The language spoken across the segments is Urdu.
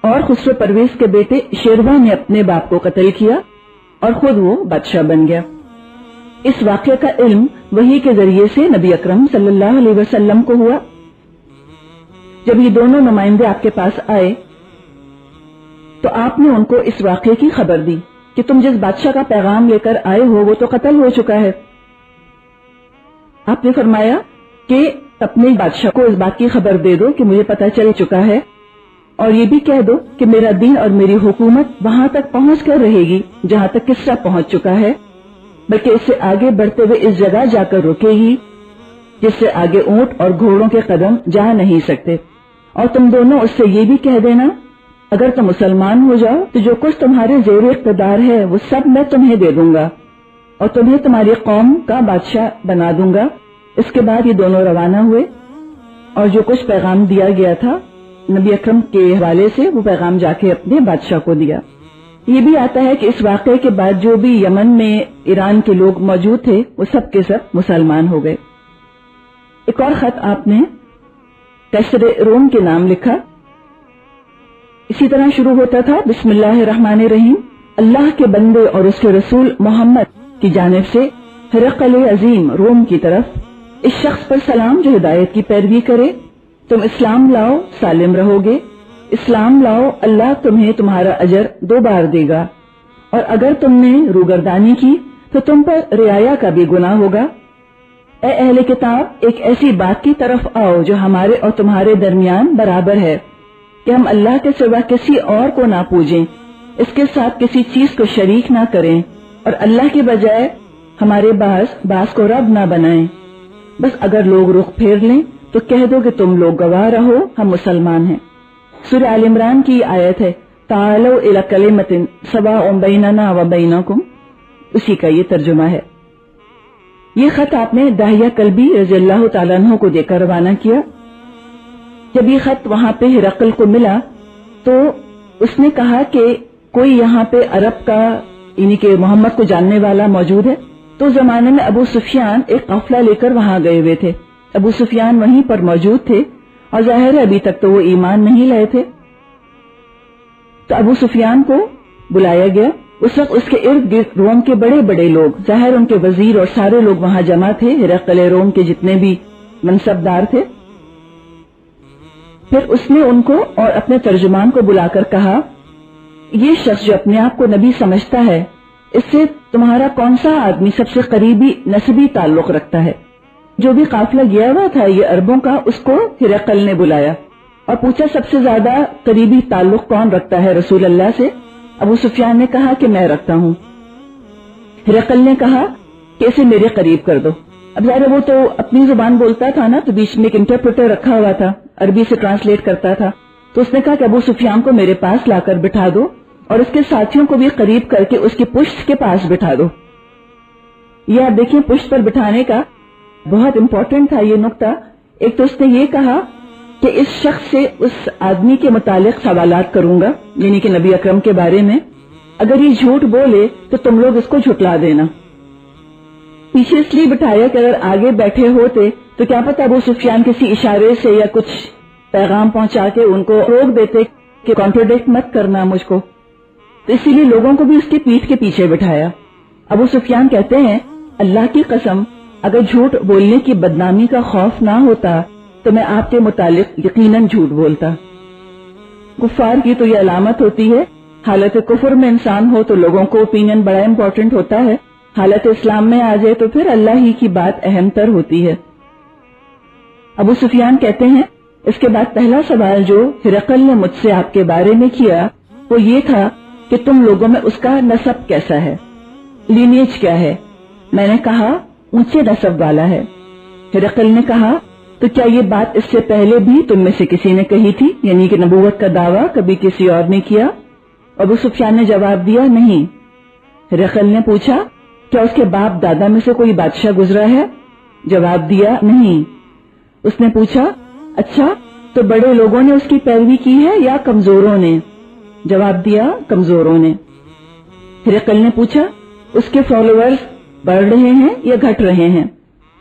اور خسرو پرویز کے بیٹے شیروا نے اپنے باپ کو قتل کیا اور خود وہ بادشاہ بن گیا۔ اس واقعے کا علم وحی کے ذریعے سے نبی اکرم صلی اللہ علیہ وسلم کو ہوا۔ جب یہ دونوں نمائندے آپ کے پاس آئے تو آپ نے ان کو اس واقعے کی خبر دی کہ تم جس بادشاہ کا پیغام لے کر آئے ہو وہ تو قتل ہو چکا ہے۔ آپ نے فرمایا کہ اپنے بادشاہ کو اس بات کی خبر دے دو کہ مجھے پتہ چل چکا ہے، اور یہ بھی کہہ دو کہ میرا دین اور میری حکومت وہاں تک پہنچ کر رہے گی جہاں تک کسرا پہنچ چکا ہے، بلکہ اس سے آگے بڑھتے ہوئے اس جگہ جا کر رکے گی جس سے آگے اونٹ اور گھوڑوں کے قدم جا نہیں سکتے۔ اور تم دونوں اس سے یہ بھی کہہ دینا اگر تم مسلمان ہو جاؤ تو جو کچھ تمہارے زیر اقتدار ہے وہ سب میں تمہیں دے دوں گا اور تمہیں تمہاری قوم کا بادشاہ بنا دوں گا۔ اس کے بعد یہ دونوں روانہ ہوئے اور جو کچھ پیغام دیا گیا تھا نبی اکرم کے حوالے سے وہ پیغام جا کے اپنے بادشاہ کو دیا۔ یہ بھی آتا ہے کہ اس واقعے کے بعد جو بھی یمن میں ایران کے لوگ موجود تھے وہ سب کے سب مسلمان ہو گئے۔ ایک اور خط آپ نے قیصر روم کے نام لکھا، اسی طرح شروع ہوتا تھا بسم اللہ الرحمن الرحیم، اللہ کے بندے اور اس کے رسول محمد کی جانب سے ہرقل عظیم روم کی طرف، اس شخص پر سلام جو ہدایت کی پیروی کرے، تم اسلام لاؤ سالم رہو گے، اسلام لاؤ اللہ تمہیں تمہارا اجر 2 بار دے گا، اور اگر تم نے روگردانی کی تو تم پر رعایا کا بھی گناہ ہوگا۔ اے اہل کتاب، ایک ایسی بات کی طرف آؤ جو ہمارے اور تمہارے درمیان برابر ہے کہ ہم اللہ کے سوا کسی اور کو نہ پوجیں، اس کے ساتھ کسی چیز کو شریک نہ کریں، اور اللہ کے بجائے ہمارے باز کو رب نہ بنائیں۔ بس اگر لوگ رخ پھیر لیں تو کہہ دو کہ تم لوگ گواہ رہو ہم مسلمان ہیں۔ سورہ آل عمران کی آیت ہے تعالوا الی کلمۃ سواء بیننا و بینکم، اسی کا یہ ترجمہ ہے۔ یہ خط آپ نے داہیہ کلبی رضی اللہ تعالیٰ عنہ کو دے کر روانہ کیا۔ جب یہ خط وہاں پہ ہرقل کو ملا تو اس نے کہا کہ کوئی یہاں پہ عرب کا یعنی کہ محمد کو جاننے والا موجود ہے۔ تو زمانے میں ابو سفیان ایک قافلہ لے کر وہاں گئے ہوئے تھے، ابو سفیان وہیں پر موجود تھے اور ظاہر ہے ابھی تک تو وہ ایمان نہیں لائے تھے۔ تو ابو سفیان کو بلایا گیا، اس وقت اس کے ارد گرد روم کے بڑے بڑے لوگ، ظاہر ان کے وزیر اور سارے لوگ وہاں جمع تھے، ہرقل روم کے جتنے بھی منصبدار تھے۔ پھر اس نے ان کو اور اپنے ترجمان کو بلا کر کہا، یہ شخص جو اپنے آپ کو نبی سمجھتا ہے اس سے تمہارا کون سا آدمی سب سے قریبی نسبی تعلق رکھتا ہے؟ جو بھی قافلہ گیا ہوا تھا یہ عربوں کا، اس کو ہرقل نے بلایا اور پوچھا سب سے زیادہ قریبی تعلق کون رکھتا ہے رسول اللہ سے؟ ابو سفیان نے کہا کہ میں رکھتا ہوں۔ ہرقل نے کہا کہ اسے میرے قریب کر دو۔ اب ظاہر وہ تو اپنی زبان بولتا تھا نا، تو بیچ میں ایک انٹرپریٹر رکھا ہوا تھا، عربی سے ٹرانسلیٹ کرتا تھا، تو اس نے کہا کہ ابو سفیان کو میرے پاس لا کر بٹھا دو اور اس کے ساتھیوں کو بھی قریب کر کے اس کی پشت کے پاس بٹھا دو۔ یہ آپ دیکھیں پشت پر بٹھانے کا بہت امپورٹنٹ تھا یہ نقطہ۔ ایک تو اس نے یہ کہا کہ اس شخص سے اس آدمی کے متعلق سوالات کروں گا، یعنی کہ نبی اکرم کے بارے میں، اگر یہ جھوٹ بولے تو تم لوگ اس کو جھٹلا دینا۔ پیچھے اس لیے بٹھایا کہ اگر آگے بیٹھے ہوتے تو کیا پتہ ابو سفیان کسی اشارے سے یا کچھ پیغام پہنچا کے ان کو روک دیتے کہ کانٹرڈکٹ مت کرنا مجھ کو، تو اسی لیے لوگوں کو بھی اس کی پیٹھ کے پیچھے بٹھایا۔ ابو سفیان کہتے ہیں اللہ کی قسم اگر جھوٹ بولنے کی بدنامی کا خوف نہ ہوتا تو میں آپ کے متعلق یقیناً جھوٹ بولتا۔ کفار کی تو یہ علامت ہوتی ہے، حالت کفر میں انسان ہو تو لوگوں کو اوپینین بڑا امپورٹنٹ ہوتا ہے، حالت اسلام میں آ جائے تو پھر اللہ ہی کی بات اہم تر ہوتی ہے۔ ابو سفیان کہتے ہیں اس کے بعد پہلا سوال جو ہرقل نے مجھ سے آپ کے بارے میں کیا وہ یہ تھا کہ تم لوگوں میں اس کا نسب کیسا ہے، لینیج کیا ہے؟ میں نے کہا اونچے نسب والا ہے۔ ہرقل نے کہا تو کیا یہ بات اس سے پہلے بھی تم میں سے کسی نے کہی تھی، یعنی کہ نبوت کا دعویٰ کبھی کسی اور نے کیا؟ ابو سفیان نے جواب دیا نہیں۔ ہرقل نے پوچھا کیا اس کے باپ دادا میں سے کوئی بادشاہ گزرا ہے؟ جواب دیا نہیں۔ اس نے پوچھا اچھا تو بڑے لوگوں نے اس کی پیروی کی ہے یا کمزوروں نے؟ جواب دیا کمزوروں نے۔ ہرقل نے پوچھا اس کے فالوورز بڑھ رہے ہیں یا گھٹ رہے ہیں؟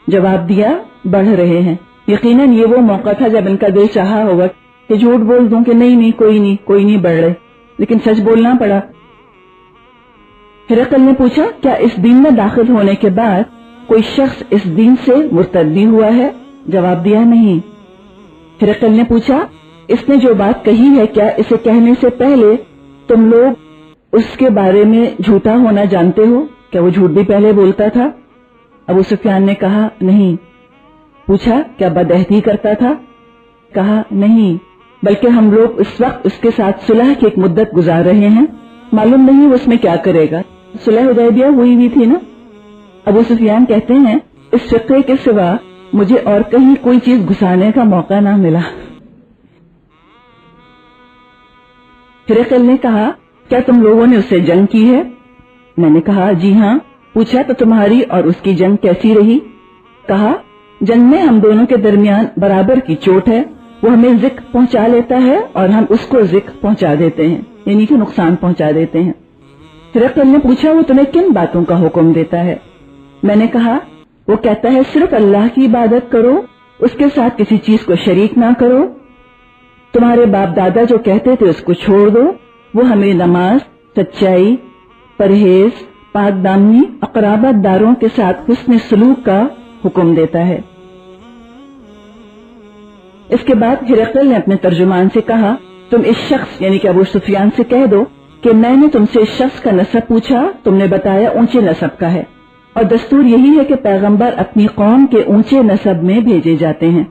جواب دیا بڑھ رہے ہیں۔ یقیناً یہ وہ موقع تھا جب ان کا دل چاہا ہوگا کہ جھوٹ بول دوں کہ نہیں کوئی نہیں بڑھ رہے، لیکن سچ بولنا پڑا۔ ہرقل نے پوچھا کیا اس دین میں داخل ہونے کے بعد کوئی شخص اس دین سے مرتد بھی ہوا ہے؟ جواب دیا نہیں۔ ہرقل نے پوچھا اس نے جو بات کہی ہے کیا اسے کہنے سے پہلے تم لوگ اس کے بارے میں جھوٹا ہونا جانتے ہو؟ کیا وہ جھوٹ بھی پہلے بولتا تھا؟ ابو سفیان نے کہا نہیں۔ پوچھا کیا بدعہدی کرتا تھا؟ کہا نہیں، بلکہ ہم لوگ اس وقت اس کے ساتھ صلح کی ایک مدت گزار رہے ہیں، معلوم نہیں وہ اس میں کیا کرے گا۔ صلح حدیبیہ ہوئی بھی تھی نا۔ ابو سفیان کہتے ہیں اس فقے کے سوا مجھے اور کہیں کوئی چیز گھسانے کا موقع نہ ملا۔ ہرقل نے کہا کیا تم لوگوں نے اس سے جنگ کی ہے؟ میں نے کہا جی ہاں۔ پوچھا تو تمہاری اور اس کی جنگ کیسی رہی؟ کہا جنگ میں ہم دونوں کے درمیان برابر کی چوٹ ہے، وہ ہمیں ذکر پہنچا لیتا ہے اور ہم اس کو ذکر پہنچا دیتے ہیں، یعنی کہ نقصان پہنچا دیتے ہیں۔ ہرقل نے پوچھا وہ تمہیں کن باتوں کا حکم دیتا ہے؟ میں نے کہا وہ کہتا ہے صرف اللہ کی عبادت کرو، اس کے ساتھ کسی چیز کو شریک نہ کرو، تمہارے باپ دادا جو کہتے تھے اس کو چھوڑ دو، وہ ہمیں نماز، سچائی، پرہیز، پاک دامنی، اقرابت داروں کے ساتھ حسن سلوک کا حکم دیتا ہے۔ اس کے بعد ہرقل نے اپنے ترجمان سے کہا تم اس شخص یعنی کہ ابو سفیان سے کہہ دو کہ میں نے تم سے اس شخص کا نسب پوچھا، تم نے بتایا اونچے نسب کا ہے، اور دستور یہی ہے کہ پیغمبر اپنی قوم کے اونچے نسب میں بھیجے جاتے ہیں۔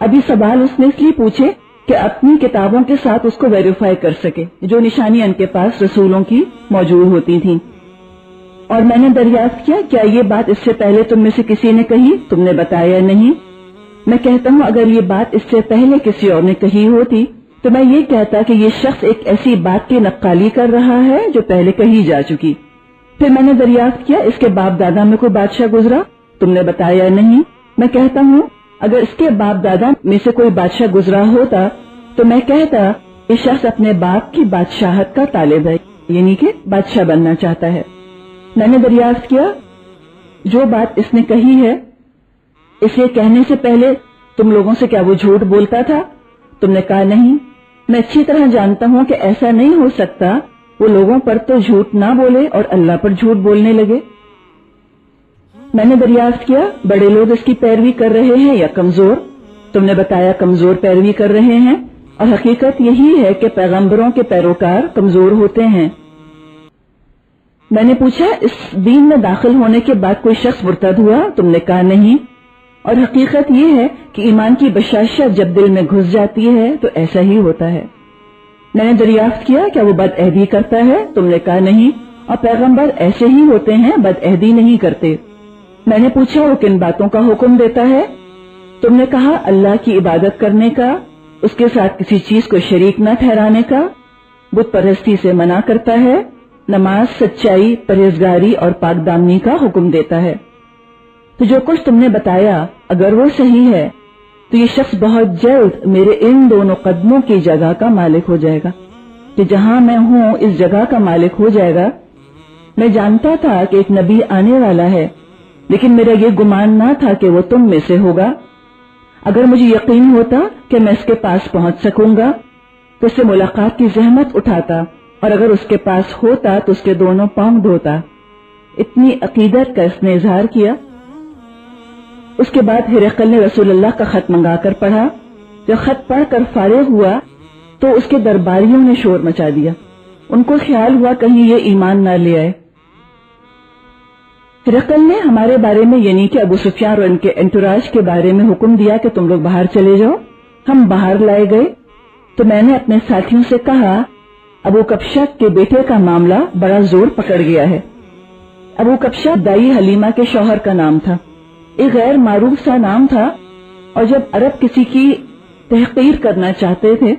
ابھی سوال اس نے اس لیے پوچھے کہ اپنی کتابوں کے ساتھ اس کو ویریفائی کر سکے، جو نشانیاں ان کے پاس رسولوں کی موجود ہوتی تھیں۔ اور میں نے دریافت کیا کیا یہ بات اس سے پہلے تم میں سے کسی نے کہی؟ تم نے بتایا نہیں۔ میں کہتا ہوں اگر یہ بات اس سے پہلے کسی اور نے کہی ہوتی تو میں یہ کہتا کہ یہ شخص ایک ایسی بات کی نقالی کر رہا ہے جو پہلے کہی جا چکی۔ پھر میں نے دریافت کیا اس کے باپ دادا میں کوئی بادشاہ گزرا؟ تم نے بتایا نہیں۔ میں کہتا ہوں اگر اس کے باپ دادا میں سے کوئی بادشاہ گزرا ہوتا تو میں کہتا یہ شخص اپنے باپ کی بادشاہت کا طالب ہے، یعنی کہ بادشاہ بننا چاہتا ہے۔ میں نے دریافت کیا جو بات اس نے کہی ہے اسے کہنے سے پہلے تم لوگوں سے کیا وہ جھوٹ بولتا تھا؟ تم نے کہا نہیں۔ میں اچھی طرح جانتا ہوں کہ ایسا نہیں ہو سکتا، وہ لوگوں پر تو جھوٹ نہ بولے اور اللہ پر جھوٹ بولنے لگے۔ میں نے دریافت کیا بڑے لوگ اس کی پیروی کر رہے ہیں یا کمزور؟ تم نے بتایا کمزور پیروی کر رہے ہیں، اور حقیقت یہی ہے کہ پیغمبروں کے پیروکار کمزور ہوتے ہیں۔ میں نے پوچھا اس دین میں داخل ہونے کے بعد کوئی شخص مرتد ہوا؟ تم نے کہا نہیں، اور حقیقت یہ ہے کہ ایمان کی بشاشت جب دل میں گھس جاتی ہے تو ایسا ہی ہوتا ہے۔ میں نے دریافت کیا کیا وہ بدعہدی کرتا ہے؟ تم نے کہا نہیں، اور پیغمبر ایسے ہی ہوتے ہیں، بدعہدی نہیں کرتے۔ میں نے پوچھا وہ کن باتوں کا حکم دیتا ہے؟ تم نے کہا اللہ کی عبادت کرنے کا، اس کے ساتھ کسی چیز کو شریک نہ ٹھہرانے کا، بت پرستی سے منع کرتا ہے، نماز، سچائی، پرہیزگاری اور پاک دامنی کا حکم دیتا ہے۔ تو جو کچھ تم نے بتایا اگر وہ صحیح ہے تو یہ شخص بہت جلد میرے ان دونوں قدموں کی جگہ کا مالک ہو جائے گا، کہ جہاں میں ہوں اس جگہ کا مالک ہو جائے گا۔ میں جانتا تھا کہ ایک نبی آنے والا ہے، لیکن میرا یہ گمان نہ تھا کہ وہ تم میں سے ہوگا۔ اگر مجھے یقین ہوتا کہ میں اس کے پاس پہنچ سکوں گا تو اس سے ملاقات کی زحمت اٹھاتا، اور اگر اس کے پاس ہوتا تو اس کے دونوں پاؤں دھوتا۔ اتنی عقیدت کا اس نے اظہار کیا۔ اس کے بعد ہرقل نے رسول اللہ کا خط منگا کر پڑھا۔ جب خط پڑھ کر فارغ ہوا تو اس کے درباریوں نے شور مچا دیا، ان کو خیال ہوا کہیں یہ ایمان نہ لے آئے۔ ہرقل نے ہمارے بارے میں یعنی کہ ابو سفیان اور ان کے انٹوراج کے بارے میں حکم دیا کہ تم لوگ باہر چلے جاؤ۔ ہم باہر لائے گئے تو میں نے اپنے ساتھیوں سے کہا ابو کبشہ کے بیٹے کا معاملہ بڑا زور پکڑ گیا ہے۔ ابو کبشہ دائی حلیمہ کے شوہر کا نام تھا، ایک غیر معروف سا نام تھا، اور جب عرب کسی کی تحقیر کرنا چاہتے تھے،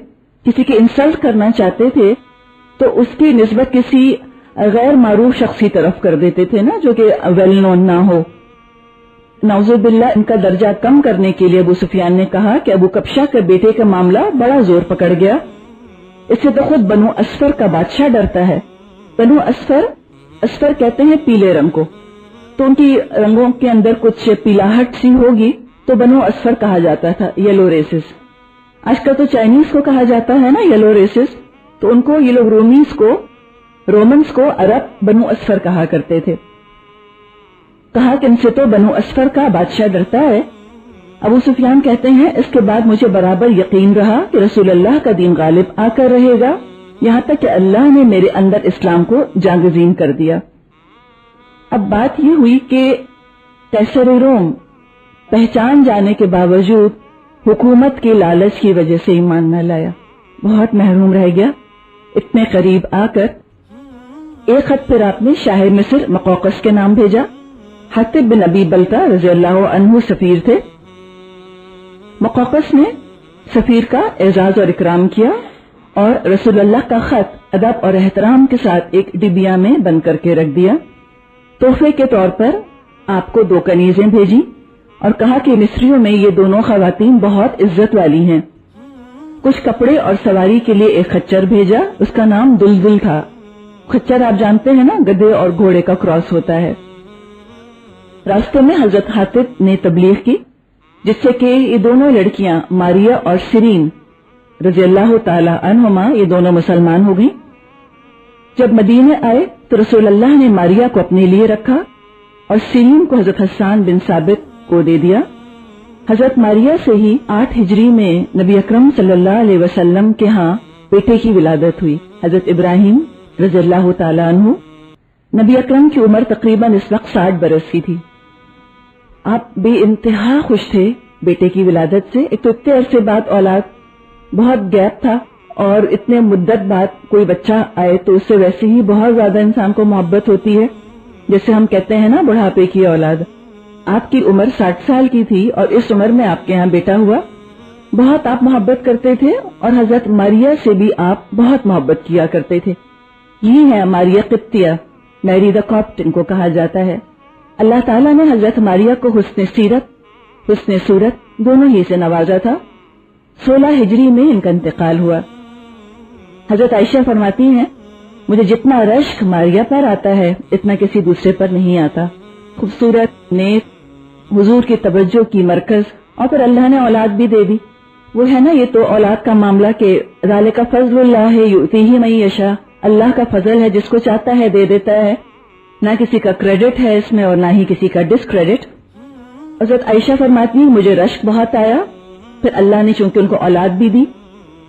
کسی کی انسلٹ کرنا چاہتے تھے تو اس کی نسبت کسی غیر معروف شخص کی طرف کر دیتے تھے نا، جو کہ ویل نون نہ ہو۔ نعوذ باللہ ان کا درجہ کم کرنے کے لیے ابو سفیان نے کہا کہ ابو کبشہ کے بیٹے کا معاملہ بڑا زور پکڑ گیا، اس سے تو خود بنو اسفر کا بادشاہ ڈرتا ہے۔ بنو اسفر کہتے ہیں پیلے رنگ کو، تو ان کی رنگوں کے اندر کچھ پیلاہٹ سی ہوگی تو بنو اسفر کہا جاتا تھا، یلو ریسز۔ آج کل تو چائنیز کو کہا جاتا ہے نا یلو ریسز، تو ان کو یہ لوگ رومنس کو عرب بنو اسفر کہا کرتے تھے. کہا کہ ان سے تو بنو اسفر کا بادشاہ ڈرتا ہے. ابو سفیان کہتے ہیں اس کے بعد مجھے برابر یقین رہا کہ رسول اللہ کا دین غالب آ کر رہے گا، یہاں تک کہ اللہ نے میرے اندر اسلام کو جاگزین کر دیا. اب بات یہ ہوئی کہ قیصر روم پہچان جانے کے باوجود حکومت کے لالچ کی وجہ سے ایمان نہ لایا، بہت محروم رہ گیا. اتنے قریب آ کر ایک خط پھر آپ نے شاہ مصر مقوقس کے نام بھیجا. حاطب بن ابی بلتہ رضی اللہ عنہ سفیر تھے. مقوقس نے سفیر کا اعزاز اور اکرام کیا اور رسول اللہ کا خط ادب اور احترام کے ساتھ ایک ڈبیا میں بند کر کے رکھ دیا. تحفے کے طور پر آپ کو 2 کنیزیں بھیجی اور کہا کہ مصریوں میں یہ دونوں خواتین بہت عزت والی ہیں. کچھ کپڑے اور سواری کے لیے ایک خچر بھیجا، اس کا نام دلدل تھا. خچر آپ جانتے ہیں نا، گدھے اور گھوڑے کا کراس ہوتا ہے. راستے میں حضرت حاطب نے تبلیغ کی، جس سے کہ یہ دونوں لڑکیاں ماریہ اور سیرین رضی اللہ تعالی عنہما یہ دونوں مسلمان ہو گئیں. جب مدینے آئے تو رسول اللہ نے ماریہ کو اپنے لیے رکھا اور سیرین کو حضرت حسان بن ثابت کو دے دیا. حضرت ماریہ سے ہی 8 ہجری میں نبی اکرم صلی اللہ علیہ وسلم کے ہاں بیٹے کی ولادت ہوئی، حضرت ابراہیم رضی اللہ تعالی عنہ. نبی اکرم کی عمر تقریباً اس وقت 60 برس کی تھی. آپ بے انتہا خوش تھے بیٹے کی ولادت سے. ایک تو اتنے عرصے بعد اولاد، بہت گیپ تھا، اور اتنے مدت بعد کوئی بچہ آئے تو اس سے ویسے ہی بہت زیادہ انسان کو محبت ہوتی ہے، جیسے ہم کہتے ہیں نا بڑھاپے کی اولاد. آپ کی عمر 60 سال کی تھی اور اس عمر میں آپ کے ہاں بیٹا ہوا. بہت آپ محبت کرتے تھے اور حضرت ماریہ سے بھی آپ بہت محبت کیا کرتے تھے. یہ ہے ماریہ قبطیہ، میری دا کاپٹ ان کو کہا جاتا ہے. اللہ تعالیٰ نے حضرت ماریہ کو حسن سیرت حسن صورت دونوں ہی سے نوازا تھا. 16 ہجری میں ان کا انتقال ہوا. حضرت عائشہ فرماتی ہیں مجھے جتنا رشک ماریہ پر آتا ہے اتنا کسی دوسرے پر نہیں آتا. خوبصورت، نیک، حضور کی توجہ کی مرکز، اور پھر اللہ نے اولاد بھی دے دی. وہ ہے نا یہ تو اولاد کا معاملہ کہ ذالک فضل اللہ یؤتیہ من یشاء، اللہ کا فضل ہے، جس کو چاہتا ہے دے دیتا ہے. نہ کسی کا کریڈٹ ہے اس میں اور نہ ہی کسی کا ڈسکریڈٹ. حضرت عائشہ فرماتی ہیں مجھے رشک بہت آیا، پھر اللہ نے چونکہ ان کو اولاد بھی دی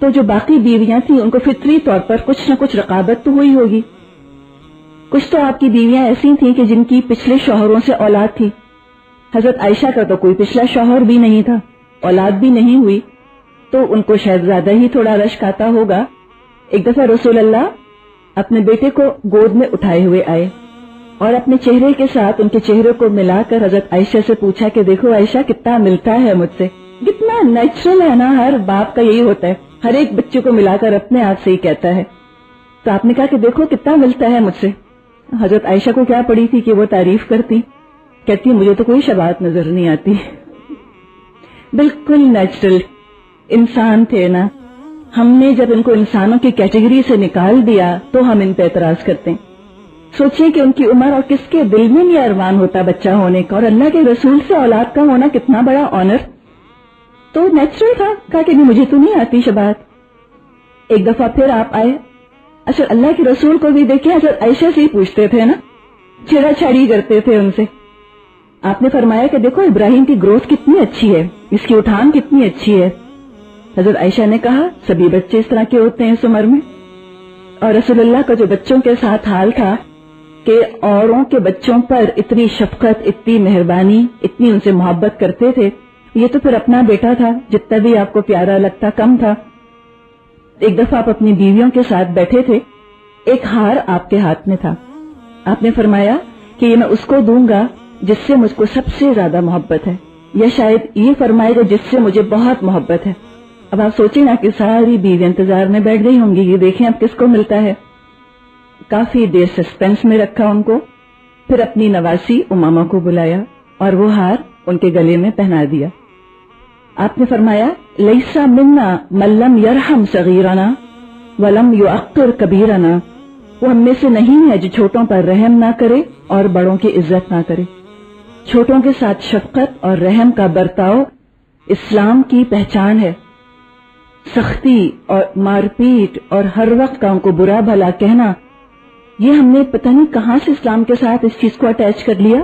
تو جو باقی بیویاں تھیں ان کو فطری طور پر کچھ نہ کچھ رقابت تو ہوئی ہوگی. کچھ تو آپ کی بیویاں ایسی تھیں کہ جن کی پچھلے شوہروں سے اولاد تھی. حضرت عائشہ کا تو کوئی پچھلا شوہر بھی نہیں تھا، اولاد بھی نہیں ہوئی، تو ان کو شاید زیادہ ہی تھوڑا رشک آتا ہوگا. ایک دفعہ رسول اللہ اپنے بیٹے کو گود میں اٹھائے ہوئے آئے اور اپنے چہرے کے ساتھ ان کے چہرے کو ملا کر حضرت عائشہ سے پوچھا کہ دیکھو عائشہ کتنا ملتا ہے مجھ سے. کتنا نیچرل ہے نا، ہر باپ کا یہی ہوتا ہے، ہر ایک بچے کو ملا کر اپنے آپ سے ہی کہتا ہے. تو آپ نے کہا کہ دیکھو کتنا ملتا ہے مجھ سے. حضرت عائشہ کو کیا پڑی تھی کہ وہ تعریف کرتی، کہتی مجھے تو کوئی شباہت نظر نہیں آتی. بالکل نیچرل انسان تھے نا. ہم نے جب ان کو انسانوں کی کیٹیگری سے نکال دیا تو ہم ان پہ اعتراض کرتے ہیں. سوچیں کہ ان کی عمر اور کس کے دل میں نہیں ارمان ہوتا بچہ ہونے کا، اور اللہ کے رسول سے اولاد کا ہونا کتنا بڑا آنر. تو نیچرل تھا، کہا کہ مجھے تو نہیں آتی شباہت. ایک دفعہ پھر آپ آئے. اچھا اللہ کے رسول کو بھی دیکھیں حضرت عائشہ سے ہی پوچھتے تھے نا، چھیڑا چھاڑی کرتے تھے ان سے. آپ نے فرمایا کہ دیکھو ابراہیم کی گروتھ کتنی اچھی ہے، اس کی اٹھان کتنی اچھی ہے. حضرت عائشہ نے کہا سبھی بچے اس طرح کے ہوتے ہیں اس عمر میں. اور رسول اللہ کا جو بچوں کے ساتھ حال تھا کہ اوروں کے بچوں پر اتنی شفقت، اتنی مہربانی، اتنی ان سے محبت کرتے تھے. یہ تو پھر اپنا بیٹا تھا، جتنا بھی آپ کو پیارا لگتا کم تھا. ایک دفعہ آپ اپنی بیویوں کے ساتھ بیٹھے تھے، ایک ہار آپ کے ہاتھ میں تھا. آپ نے فرمایا کہ یہ میں اس کو دوں گا جس سے مجھ کو سب سے زیادہ محبت ہے، یا شاید یہ فرمائے گا جس سے مجھے بہت محبت ہے. اب آپ سوچیں نا کہ ساری بیوی انتظار میں بیٹھ گئی ہوں گی، یہ دیکھیں اب کس کو ملتا ہے. کافی دیر سسپینس میں رکھا ان کو، پھر اپنی نواسی امامہ کو بلایا اور وہ ہار ان کے گلے میں پہنا دیا. آپ نے فرمایا لیسا منا من لم یرحم صغیرنا ولم یعقر کبیرنا، وہ ہم میں سے نہیں ہے جو چھوٹوں پر رحم نہ کرے اور بڑوں کی عزت نہ کرے. چھوٹوں کے ساتھ شفقت اور رحم کا برتاؤ اسلام کی پہچان ہے. سختی اور مار پیٹ اور ہر وقت کا ان کو برا بھلا کہنا، یہ ہم نے پتہ نہیں کہاں سے اسلام کے ساتھ اس چیز کو اٹیچ کر لیا.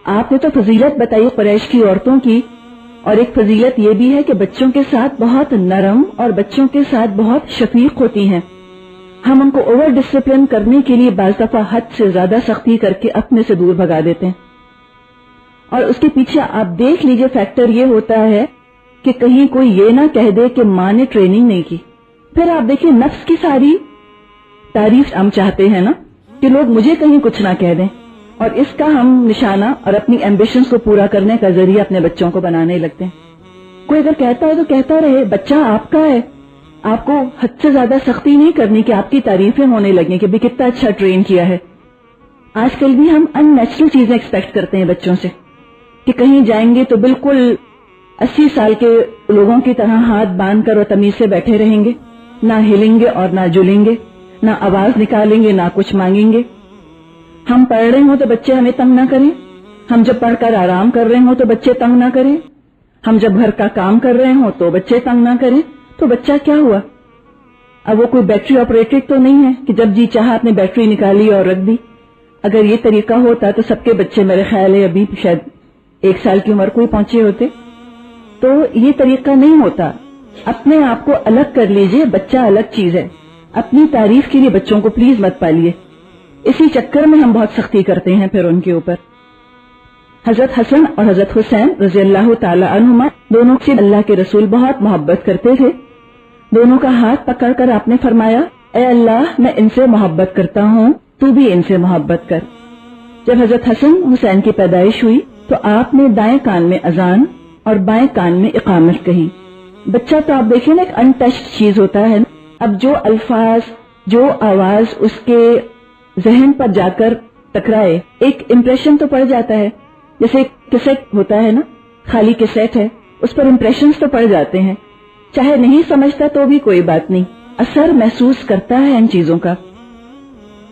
آپ نے تو فضیلت بتائی قریش کی عورتوں کی، اور ایک فضیلت یہ بھی ہے کہ بچوں کے ساتھ بہت نرم اور بچوں کے ساتھ بہت شفیق ہوتی ہیں. ہم ان کو اوور ڈسپلن کرنے کے لیے بعض دفعہ حد سے زیادہ سختی کر کے اپنے سے دور بھگا دیتے ہیں. اور اس کے پیچھے آپ دیکھ لیجئے فیکٹر یہ ہوتا ہے کہ کہیں کوئی یہ نہ کہہ دے کہ ماں نے ٹریننگ نہیں کی. پھر آپ دیکھیں نفس کی ساری تعریف ہم چاہتے ہیں نا کہ لوگ مجھے کہیں کچھ نہ کہہ دیں، اور اس کا ہم نشانہ اور اپنی ایمبیشنز کو پورا کرنے کا ذریعہ اپنے بچوں کو بنانے لگتے ہیں. کوئی اگر کہتا ہے تو کہتا رہے، بچہ آپ کا ہے، آپ کو حد سے زیادہ سختی نہیں کرنی کہ آپ کی تعریفیں ہونے لگیں کہ بھی کتنا اچھا ٹرین کیا ہے. آج کل بھی ہم ان نیچرل چیزیں ایکسپیکٹ کرتے ہیں بچوں سے کہ کہیں جائیں گے تو بالکل 80 سال کے لوگوں کی طرح ہاتھ باندھ کر اور تمیز سے بیٹھے رہیں گے، نہ ہلیں گے اور نہ جلیں گے، نہ آواز نکالیں گے، نہ کچھ مانگیں گے. ہم پڑھ رہے ہوں تو بچے ہمیں تنگ نہ کریں، ہم جب پڑھ کر آرام کر رہے ہوں تو بچے تنگ نہ کریں، ہم جب گھر کا کام کر رہے ہوں تو بچے تنگ نہ کریں. تو بچہ کیا ہوا؟ اب وہ کوئی بیٹری آپریٹڈ تو نہیں ہے کہ جب جی چاہا اپنی بیٹری نکالی اور رکھ دی. اگر یہ طریقہ ہوتا تو سب کے بچے میرے خیال ہے ابھی شاید 1 سال کی عمر کو ہی پہنچے ہوتے. تو یہ طریقہ نہیں ہوتا. اپنے آپ کو الگ کر لیجئے، بچہ الگ چیز ہے. اپنی تعریف کے لیے بچوں کو پلیز مت پالیے. اسی چکر میں ہم بہت سختی کرتے ہیں پھر ان کے اوپر. حضرت حسن اور حضرت حسین رضی اللہ تعالی عنہما دونوں سے اللہ کے رسول بہت محبت کرتے تھے. دونوں کا ہاتھ پکڑ کر آپ نے فرمایا، اے اللہ میں ان سے محبت کرتا ہوں، تو بھی ان سے محبت کر. جب حضرت حسن حسین کی پیدائش ہوئی تو آپ نے دائیں کان میں اذان اور بائیں کان میں اقامت کہی. بچہ تو آپ دیکھیں نا ایک انٹچڈ چیز ہوتا ہے. اب جو الفاظ جو آواز اس کے ذہن پر جا کر ٹکرائے ایک امپریشن تو پڑ جاتا ہے. جیسے کیسٹ ہوتا ہے نا، خالی کیسٹ ہے، اس پر امپریشنز تو پڑ جاتے ہیں. چاہے نہیں سمجھتا تو بھی کوئی بات نہیں، اثر محسوس کرتا ہے ان چیزوں کا.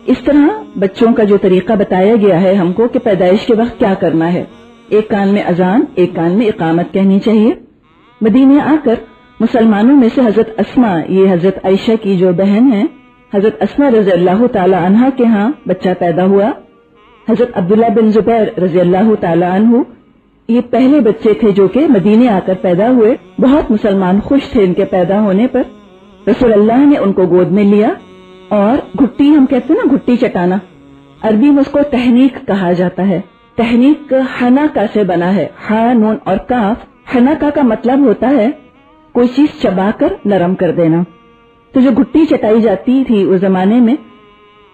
اس طرح بچوں کا جو طریقہ بتایا گیا ہے ہم کو کہ پیدائش کے وقت کیا کرنا ہے. ایک کان میں اذان، ایک کان میں اقامت کہنی چاہیے. مدینے آ کر مسلمانوں میں سے حضرت اسما، یہ حضرت عائشہ کی جو بہن ہیں، حضرت اسما رضی اللہ تعالی عنہا کے ہاں بچہ پیدا ہوا. حضرت عبداللہ بن زبیر رضی اللہ تعالی عنہ یہ پہلے بچے تھے جو کہ مدینے آ کر پیدا ہوئے. بہت مسلمان خوش تھے ان کے پیدا ہونے پر. رسول اللہ نے ان کو گود میں لیا اور گھٹی، ہم کہتے ہیں نا گھٹی چٹانا، عربی میں اس کو تحنیک کہا جاتا ہے. تحنیک حنکا سے بنا ہے، ہا نون اور کاف. حنکا کا مطلب ہوتا ہے کوئی چیز چبا کر نرم کر دینا. تو جو گھٹی چٹائی جاتی تھی اس زمانے میں،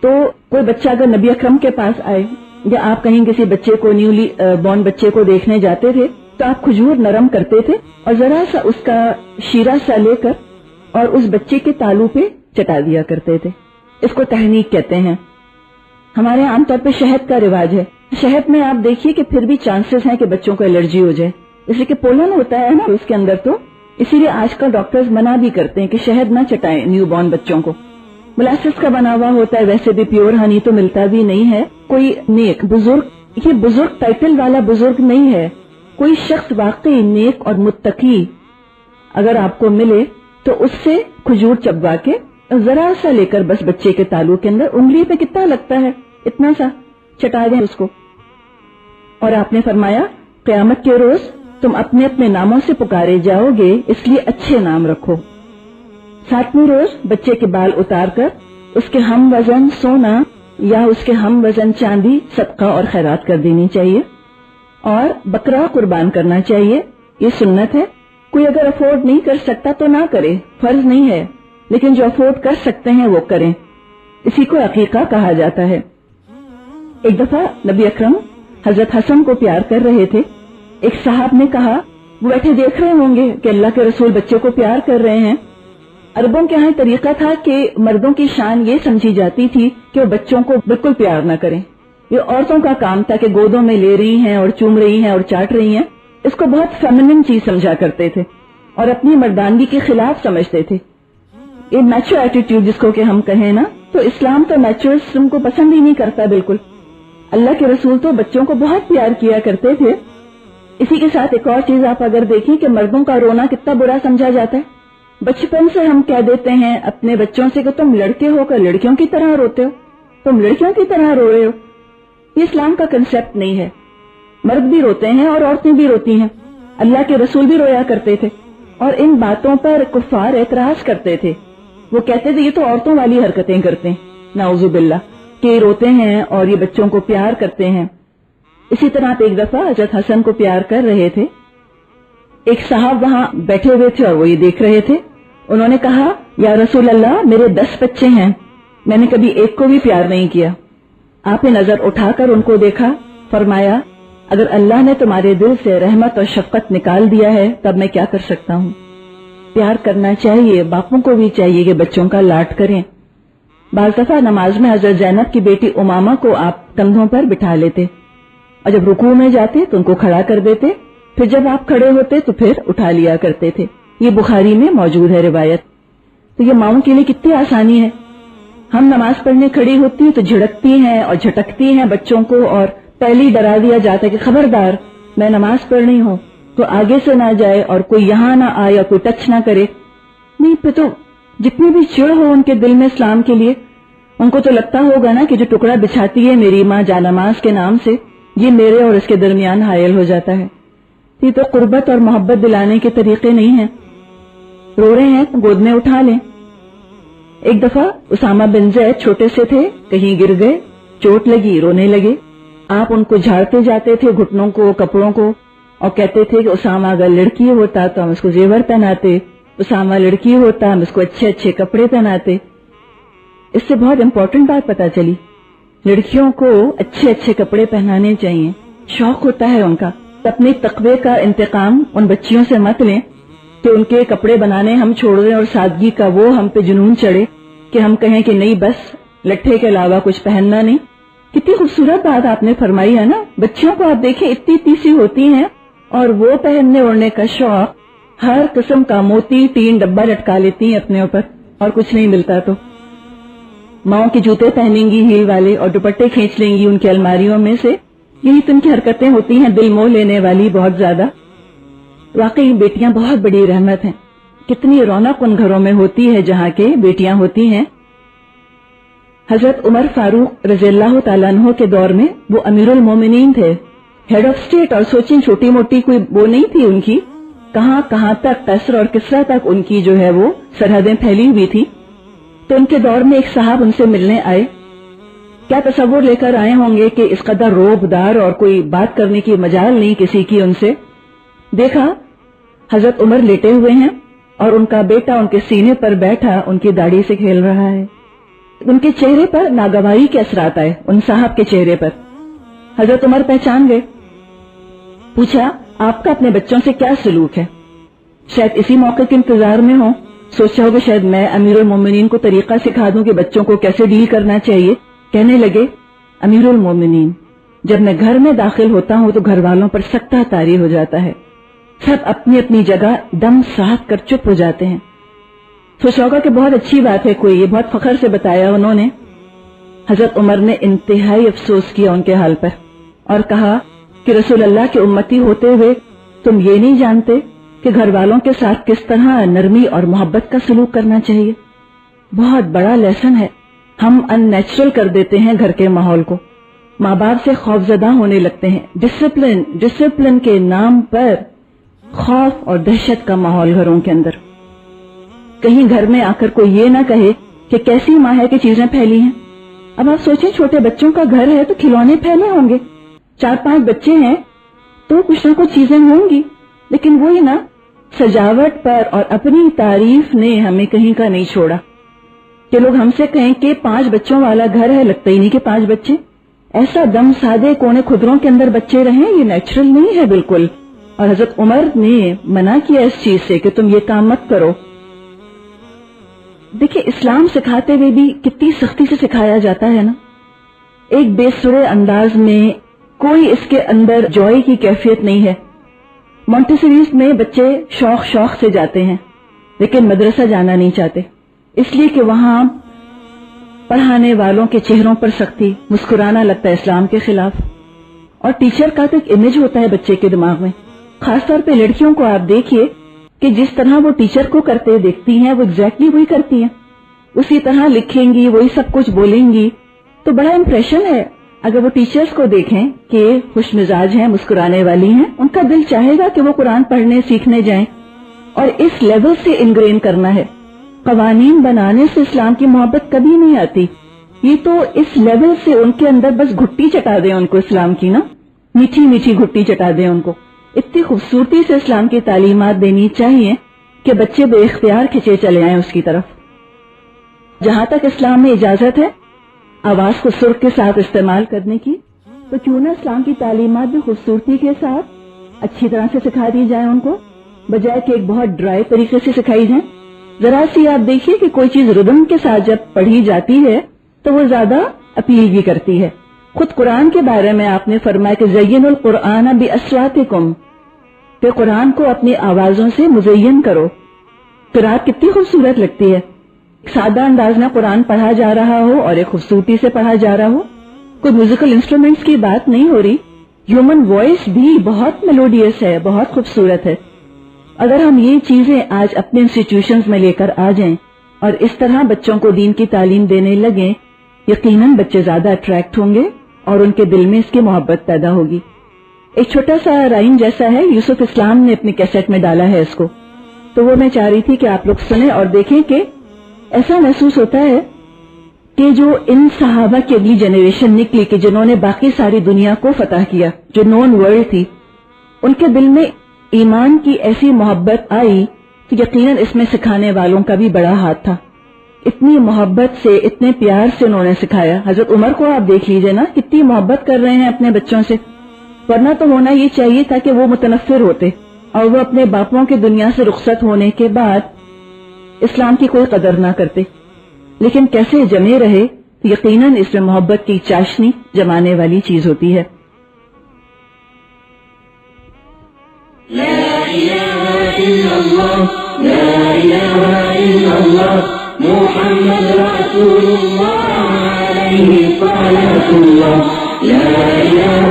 تو کوئی بچہ اگر نبی اکرم کے پاس آئے یا آپ کہیں کسی بچے کو نیولی بورن بچے کو دیکھنے جاتے تھے تو آپ کھجور نرم کرتے تھے اور ذرا سا اس کا شیرہ سا لے کر اور اس بچے کے تالو پہ چٹا دیا کرتے تھے. اس کو تحنیک کہتے ہیں. ہمارے عام طور پہ شہد کا رواج ہے. شہد میں آپ دیکھیے کہ پھر بھی چانسز ہیں کہ بچوں کو الرجی ہو جائے، اس لیے کہ پولن ہوتا ہے نا اس کے اندر. تو اسی لیے آج کل ڈاکٹرز منع بھی کرتے ہیں کہ شہد نہ چٹائیں نیو بورن بچوں کو. ملاسس کا بنا ہوا ہوتا ہے، ویسے بھی پیور ہنی تو ملتا بھی نہیں ہے. کوئی نیک بزرگ، یہ بزرگ ٹائٹل والا بزرگ نہیں ہے، کوئی شخص واقعی نیک اور متقی اگر آپ کو ملے تو اس سے کھجور چبوا کے ذرا سا لے کر بس بچے کے تالو کے اندر انگلی پہ کتنا لگتا ہے اتنا سا چٹا دیں اس کو. اور آپ نے فرمایا قیامت کے روز تم اپنے اپنے ناموں سے پکارے جاؤ گے، اس لیے اچھے نام رکھو. 7ویں روز بچے کے بال اتار کر اس کے ہم وزن سونا یا اس کے ہم وزن چاندی صدقہ اور خیرات کر دینی چاہیے. اور بکرا قربان کرنا چاہیے، یہ سنت ہے. کوئی اگر افورڈ نہیں کر سکتا تو نہ کرے، فرض نہیں ہے، لیکن جو افورڈ کر سکتے ہیں وہ کریں. اسی کو عقیقہ کہا جاتا ہے. ایک دفعہ نبی اکرم حضرت حسن کو پیار کر رہے تھے. ایک صاحب نے کہا، وہ بیٹھے دیکھ رہے ہوں گے کہ اللہ کے رسول بچے کو پیار کر رہے ہیں. عربوں کے ہاں طریقہ تھا کہ مردوں کی شان یہ سمجھی جاتی تھی کہ وہ بچوں کو بالکل پیار نہ کریں. یہ عورتوں کا کام تھا کہ گودوں میں لے رہی ہیں اور چوم رہی ہیں اور چاٹ رہی ہیں. اس کو بہت فیمنن چیز سمجھا کرتے تھے اور اپنی مردانگی کے خلاف سمجھتے تھے. یہ میچو ایٹیٹیوڈ جس کو کہ ہم کہیں نا، تو اسلام تو میچورزم کو پسند ہی نہیں کرتا بالکل. اللہ کے رسول تو بچوں کو بہت پیار کیا کرتے تھے. اسی کے ساتھ ایک اور چیز آپ اگر دیکھیں کہ مردوں کا رونا کتنا برا سمجھا جاتا ہے. بچپن سے ہم کہہ دیتے ہیں اپنے بچوں سے کہ تم لڑکے ہو کر لڑکیوں کی طرح روتے ہو، تم لڑکیوں کی طرح رو رہے ہو. یہ اسلام کا کنسپٹ نہیں ہے. مرد بھی روتے ہیں اور عورتیں بھی روتی ہیں. اللہ کے رسول بھی رویا کرتے تھے اور ان باتوں پر کفار اعتراض کرتے تھے. وہ کہتے تھے یہ تو عورتوں والی حرکتیں کرتے ہیں، نعوذ باللہ، کہ روتے ہیں اور یہ بچوں کو پیار کرتے ہیں. اسی طرح آپ ایک دفعہ حضرت حسن کو پیار کر رہے تھے. ایک صاحب وہاں بیٹھے ہوئے تھے اور وہ یہ دیکھ رہے تھے. انہوں نے کہا یا رسول اللہ میرے 10 بچے ہیں، میں نے کبھی ایک کو بھی پیار نہیں کیا. آپ نے نظر اٹھا کر ان کو دیکھا، فرمایا اگر اللہ نے تمہارے دل سے رحمت اور شفقت نکال دیا ہے تب میں کیا کر سکتا ہوں. پیار کرنا چاہیے، باپوں کو بھی چاہیے کہ بچوں کا لاڈ کریں. بعض دفعہ نماز میں حضرت زینب کی بیٹی امامہ کو آپ کندھوں پر بٹھا لیتے اور جب رکوع میں جاتے تو ان کو کھڑا کر دیتے، پھر جب آپ کھڑے ہوتے تو پھر اٹھا لیا کرتے تھے. یہ بخاری میں موجود ہے روایت. تو یہ ماؤں کے لیے کتنی آسانی ہے. ہم نماز پڑھنے کھڑی ہوتی ہیں تو جھڑکتی ہیں اور جھٹکتی ہیں بچوں کو اور پہلے ہی ڈرا دیا جاتا ہے کہ خبردار میں نماز پڑھ رہی ہوں تو آگے سے نہ جائے اور کوئی یہاں نہ آئے یا کوئی ٹچ نہ کرے. نہیں، پھر تو جتنی بھی چڑ ہو ان کے دل میں اسلام کے لیے، ان کو تو لگتا ہوگا نا کہ جو ٹکڑا بچھاتی ہے میری ماں جانماز کے نام سے، یہ میرے اور اس کے درمیان حائل ہو جاتا ہے. یہ تو قربت اور محبت دلانے کے طریقے نہیں ہیں. رو رہے ہیں گود میں اٹھا لیں. ایک دفعہ اسامہ بن زید چھوٹے سے تھے، کہیں گر گئے، چوٹ لگی، رونے لگے. آپ ان کو جھاڑتے جاتے تھے گھٹنوں کو، کپڑوں کو، اور کہتے تھے کہ اسامہ اگر لڑکی ہوتا تو ہم اس کو زیور پہناتے، اسامہ لڑکی ہوتا ہم اس کو اچھے اچھے کپڑے پہناتے. اس سے بہت امپورٹنٹ بات پتا چلی، لڑکیوں کو اچھے اچھے کپڑے پہنانے چاہیے. شوق ہوتا ہے ان کا. اپنے تقوی کا انتقام ان بچیوں سے مت لیں کہ ان کے کپڑے بنانے ہم چھوڑ دیں اور سادگی کا وہ ہم پہ جنون چڑھے کہ ہم کہیں کہ نہیں بس لٹھے کے علاوہ کچھ پہننا نہیں. کتنی خوبصورت بات آپ نے فرمائی ہے نا. بچیوں کو آپ دیکھیں اتنی تیسی ہوتی ہیں اور وہ پہننے اوڑھنے کا شوق، ہر قسم کا موتی 3 ڈبہ لٹکا لیتی ہیں اپنے اوپر اور کچھ نہیں ملتا. تو ماؤں کے جوتے پہنیں گی ہیل والے اور دوپٹے کھینچ لیں گی ان کی الماریوں میں سے. یہی تو ان کی حرکتیں ہوتی ہیں دل موہ لینے والی بہت زیادہ. واقعی بیٹیاں بہت بڑی رحمت ہیں. کتنی رونق ان گھروں میں ہوتی ہے جہاں کے بیٹیاں ہوتی ہیں. حضرت عمر فاروق رضی اللہ تعالیٰ عنہ کے دور میں وہ امیر المومنین تھے، ہیڈ آف اسٹیٹ، اور سوچیں چھوٹی موٹی کوئی وہ نہیں تھی ان کی. کہاں کہاں تک قصر اور کسرا تک ان کی جو ہے وہ سرحدیں پھیلی ہوئی تھی. تو ان کے دور میں ایک صاحب ان سے ملنے آئے. کیا تصور لے کر آئے ہوں گے کہ اس قدر روب دار اور کوئی بات کرنے کی مجال نہیں کسی کی ان سے. دیکھا حضرت عمر لیٹے ہوئے ہیں اور ان کا بیٹا ان کے سینے پر بیٹھا ان کی داڑھی سے کھیل رہا ہے. ان کے چہرے پر ناگواری کے اثرات آئے ان صاحب کے چہرے پر. حضرت عمر پہچان گئے. پوچھا آپ کا اپنے بچوں سے کیا سلوک ہے؟ شاید اسی موقع کے انتظار میں ہوں. سوچا ہوگا شاید میں امیر المومنین کو طریقہ سکھا دوں کہ بچوں کو کیسے ڈیل کرنا چاہیے. کہنے لگے امیر المومنین جب میں گھر میں داخل ہوتا ہوں تو گھر والوں پر سکتہ طاری ہو جاتا ہے. سب اپنی اپنی جگہ دم ساتھ کر چپ ہو جاتے ہیں. سوچا ہوگا کہ بہت اچھی بات ہے کوئی، یہ بہت فخر سے بتایا انہوں نے. حضرت عمر نے انتہائی افسوس کیا ان کے حال پر اور کہا کہ رسول اللہ کے امتی ہوتے ہوئے تم یہ نہیں جانتے کہ گھر والوں کے ساتھ کس طرح نرمی اور محبت کا سلوک کرنا چاہیے. بہت بڑا لیسن ہے. ہم ان نیچرل کر دیتے ہیں گھر کے ماحول کو، ماں باپ سے خوف زدہ ہونے لگتے ہیں. ڈسپلن کے نام پر خوف اور دہشت کا ماحول گھروں کے اندر. کہیں گھر میں آ کر کوئی یہ نہ کہے کہ کیسی ماں ہے کہ چیزیں پھیلی ہیں. اب آپ سوچیں چھوٹے بچوں کا گھر ہے تو کھلونے پھیلے ہوں گے، 4-5 بچے ہیں تو کچھ نہ کچھ چیزیں ہوں گی، لیکن وہی نا سجاوٹ پر اور اپنی تعریف نے ہمیں کہیں کا نہیں چھوڑا کہ لوگ ہم سے کہیں کہ 5 بچوں والا گھر ہے، لگتا ہی نہیں کہ 5 بچے. ایسا دم سادے کونے خدروں کے اندر بچے رہیں، یہ نیچرل نہیں ہے بالکل. اور حضرت عمر نے منع کیا اس چیز سے کہ تم یہ کام مت کرو. دیکھیں اسلام سکھاتے ہوئے بھی کتنی سختی سے سکھایا جاتا ہے نا. ایک بے سرے انداز میں، کوئی اس کے اندر جوائے کی کیفیت نہیں ہے. مونٹیسریز میں بچے شوق سے جاتے ہیں لیکن مدرسہ جانا نہیں چاہتے، اس لیے کہ وہاں پڑھانے والوں کے چہروں پر سختی، مسکرانا لگتا ہے اسلام کے خلاف. اور ٹیچر کا تو ایک امیج ہوتا ہے بچے کے دماغ میں. خاص طور پہ لڑکیوں کو آپ دیکھیے کہ جس طرح وہ ٹیچر کو کرتے دیکھتی ہیں وہ ایگزیکٹلی وہی کرتی ہیں, اسی طرح لکھیں گی, وہی سب کچھ بولیں گی. تو بڑا امپریشن ہے اگر وہ ٹیچرز کو دیکھیں کہ خوش مزاج ہیں, مسکرانے والی ہیں, ان کا دل چاہے گا کہ وہ قرآن پڑھنے سیکھنے جائیں. اور اس لیول سے انگرین کرنا ہے. قوانین بنانے سے اسلام کی محبت کبھی نہیں آتی, یہ تو اس لیول سے ان کے اندر بس گھٹی چٹا دیں ان کو اسلام کی, نا میٹھی میٹھی گھٹی چٹا دیں ان کو. اتنی خوبصورتی سے اسلام کی تعلیمات دینی چاہیے کہ بچے بے اختیار کھچے چلے آئیں اس کی طرف. جہاں تک اسلام میں اجازت ہے آواز کو سر کے ساتھ استعمال کرنے کی, تو کیوں نہ اسلام کی تعلیمات بھی خوبصورتی کے ساتھ اچھی طرح سے سکھا دی جائیں ان کو, بجائے کہ ایک بہت ڈرائی طریقے سے سکھائی جائیں. ذرا سی آپ دیکھیے کہ کوئی چیز ردم کے ساتھ جب پڑھی جاتی ہے تو وہ زیادہ اپیل بھی کرتی ہے. خود قرآن کے بارے میں آپ نے فرمایا کہ زین القرآن باصواتکم, کہ قرآن کو اپنی آوازوں سے مزین کرو. قرآت کتنی خوبصورت لگتی ہے, سادہ انداز میں قرآن پڑھا جا رہا ہو اور ایک خوبصورتی سے پڑھا جا رہا ہو. کوئی میوزیکل انسٹرومنٹس کی بات نہیں ہو رہی, ہیومن وائس بھی بہت میلوڈیس ہے, بہت خوبصورت ہے. اگر ہم یہ چیزیں آج اپنے انسٹیٹیوشنز میں لے کر آ جائیں اور اس طرح بچوں کو دین کی تعلیم دینے لگیں, یقیناً بچے زیادہ اٹریکٹ ہوں گے اور ان کے دل میں اس کی محبت پیدا ہوگی. ایک چھوٹا سا رائم جیسا ہے, یوسف اسلام نے اپنی کیسٹ میں ڈالا ہے اس کو, تو وہ میں چاہ رہی تھی کہ آپ لوگ سنیں اور دیکھیں کہ ایسا محسوس ہوتا ہے کہ جو ان صحابہ کی اگلی جنریشن نکلی کہ جنہوں نے باقی ساری دنیا کو فتح کیا, جو نون ورلڈ تھی, ان کے دل میں ایمان کی ایسی محبت آئی کہ یقیناً اس میں سکھانے والوں کا بھی بڑا ہاتھ تھا. اتنی محبت سے, اتنے پیار سے انہوں نے سکھایا. حضرت عمر کو آپ دیکھ لیجئے نا, کتنی محبت کر رہے ہیں اپنے بچوں سے, ورنہ تو ہونا یہ چاہیے تھا کہ وہ متنفر ہوتے اور وہ اپنے باپوں کے دنیا سے رخصت ہونے کے بعد اسلام کی کوئی قدر نہ کرتے. لیکن کیسے جمے رہے, یقیناً اس میں محبت کی چاشنی جمانے والی چیز ہوتی ہے. لا إله إلا الله لا إله إلا الله محمد رسول الله عليه صلاة الله لا إله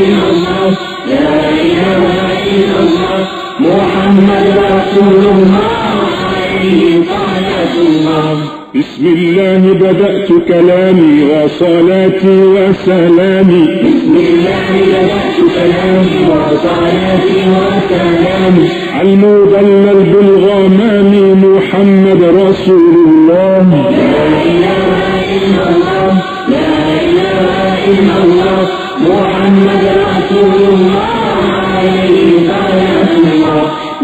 إلا الله لا إله إلا الله محمد رسول الله عليه صلاة الله. بسم الله بدأت كلامي وصلاتي وسلامي بسم الله بدأت كلامي وصلاتي وسلامي المضلل بالغمام محمد رسول الله لا إله إلا الله لا إله إلا الله محمد رسول الله عليه صلاة الله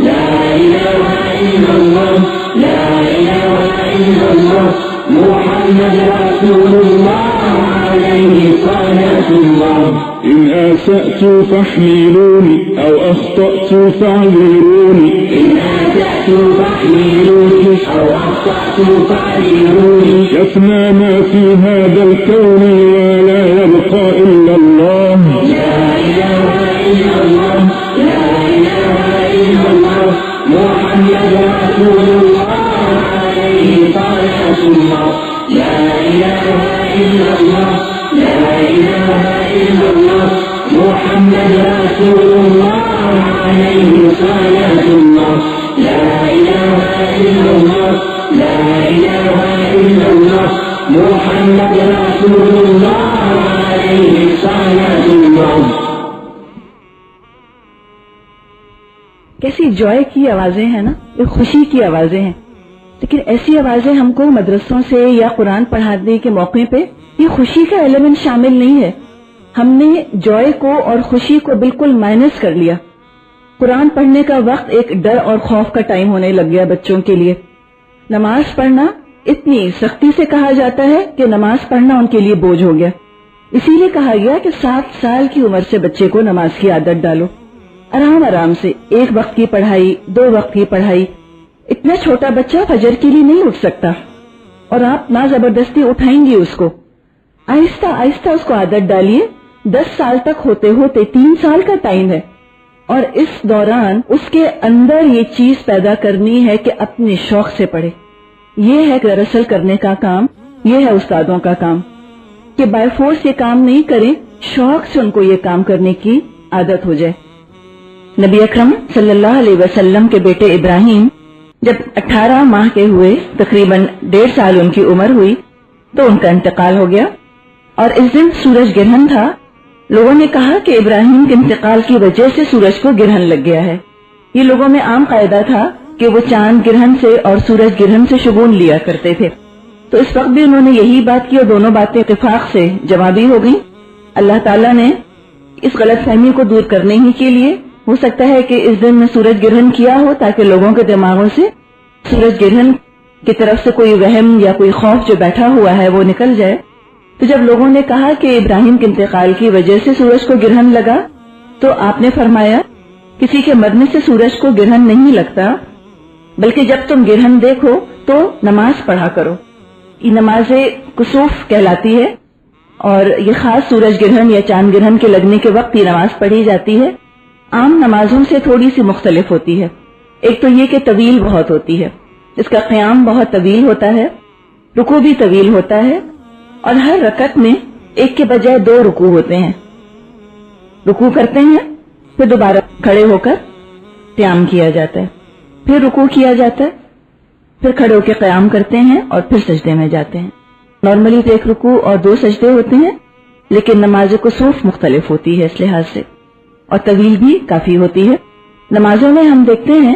لا إله إلا الله لا إله إلا الله محمد رسول الله عليه صلاة الله. إن أسأت فاحملوني أو أخطأت فاعذروني إن أسأت فاحملوني أو أخطأت فاعذروني يفنى ما في هذا الكون ولا يبقى إلا الله لا إله إلا الله لا إله إلا الله محمد رسول الله عليه صلاة الله لا إله إلا الله لا إله إلا الله محمد رسول الله عليه صلاة الله لا إله إلا الله لا إله إلا الله محمد رسول الله عليه صلاة الله. کیسی جوائے کی آوازیں ہیں نا, یہ خوشی کی آوازیں ہیں. لیکن ایسی آوازیں ہم کو مدرسوں سے یا قرآن پڑھانے کے موقع پہ یہ خوشی کا ایلیمنٹ شامل نہیں ہے. ہم نے جوائے کو اور خوشی کو بالکل مائنس کر لیا. قرآن پڑھنے کا وقت ایک ڈر اور خوف کا ٹائم ہونے لگ گیا بچوں کے لیے. نماز پڑھنا اتنی سختی سے کہا جاتا ہے کہ نماز پڑھنا ان کے لیے بوجھ ہو گیا. اسی لیے کہا گیا کہ 7 سال کی عمر سے بچے کو نماز کی عادت ڈالو, آرام آرام سے, 1 وقت کی پڑھائی, 2 وقت کی پڑھائی. اتنا چھوٹا بچہ فجر کے لیے نہیں اٹھ سکتا اور آپ نہ زبردستی اٹھائیں گے اس کو. آہستہ آہستہ اس کو عادت ڈالیے. 10 سال تک ہوتے ہوتے 3 سال کا ٹائم ہے, اور اس دوران اس کے اندر یہ چیز پیدا کرنی ہے کہ اپنے شوق سے پڑھے. یہ ہے دراصل کرنے کا کام, یہ ہے استادوں کا کام کہ بائی فورس یہ کام نہیں کریں, شوق سے ان کو یہ کام کرنے کی عادت ہو جائے. نبی اکرم صلی اللہ علیہ وسلم کے بیٹے ابراہیم جب 18 ماہ کے ہوئے، تقریباً 1.5 سال ان کی عمر ہوئی تو ان کا انتقال ہو گیا، اور اس دن سورج گرہن تھا۔ لوگوں نے کہا کہ ابراہیم کے انتقال کی وجہ سے سورج کو گرہن لگ گیا ہے۔ یہ لوگوں میں عام قاعدہ تھا کہ وہ چاند گرہن سے اور سورج گرہن سے شگون لیا کرتے تھے، تو اس وقت بھی انہوں نے یہی بات کی اور دونوں باتیں اتفاق سے جوابی ہو گئیں۔ اللہ تعالیٰ نے اس غلط فہمی کو دور کرنے ہی کے لیے ہو سکتا ہے کہ اس دن سورج گرہن کیا ہو تاکہ لوگوں کے دماغوں سے سورج گرہن کی طرف سے کوئی وہم یا کوئی خوف جو بیٹھا ہوا ہے وہ نکل جائے۔ تو جب لوگوں نے کہا کہ ابراہیم کے انتقال کی وجہ سے سورج کو گرہن لگا تو آپ نے فرمایا کسی کے مرنے سے سورج کو گرہن نہیں لگتا، بلکہ جب تم گرہن دیکھو تو نماز پڑھا کرو۔ یہ نماز کسوف کہلاتی ہے، اور یہ خاص سورج گرہن یا چاند گرہن کے لگنے کے وقت یہ نماز پڑھی جاتی ہے۔ عام نمازوں سے تھوڑی سی مختلف ہوتی ہے۔ ایک تو یہ کہ طویل بہت ہوتی ہے، اس کا قیام بہت طویل ہوتا ہے، رکوع بھی طویل ہوتا ہے، اور ہر رکعت میں ایک کے بجائے 2 رکوع ہوتے ہیں۔ رکوع کرتے ہیں، پھر دوبارہ کھڑے ہو کر قیام کیا جاتا ہے، پھر رکوع کیا جاتا ہے، پھر کھڑے ہو کے قیام کرتے ہیں اور پھر سجدے میں جاتے ہیں۔ نارملی تو 1 رکوع اور 2 سجدے ہوتے ہیں، لیکن نماز کسوف مختلف ہوتی ہے اس لحاظ سے، اور طویل بھی کافی ہوتی ہے۔ نمازوں میں ہم دیکھتے ہیں،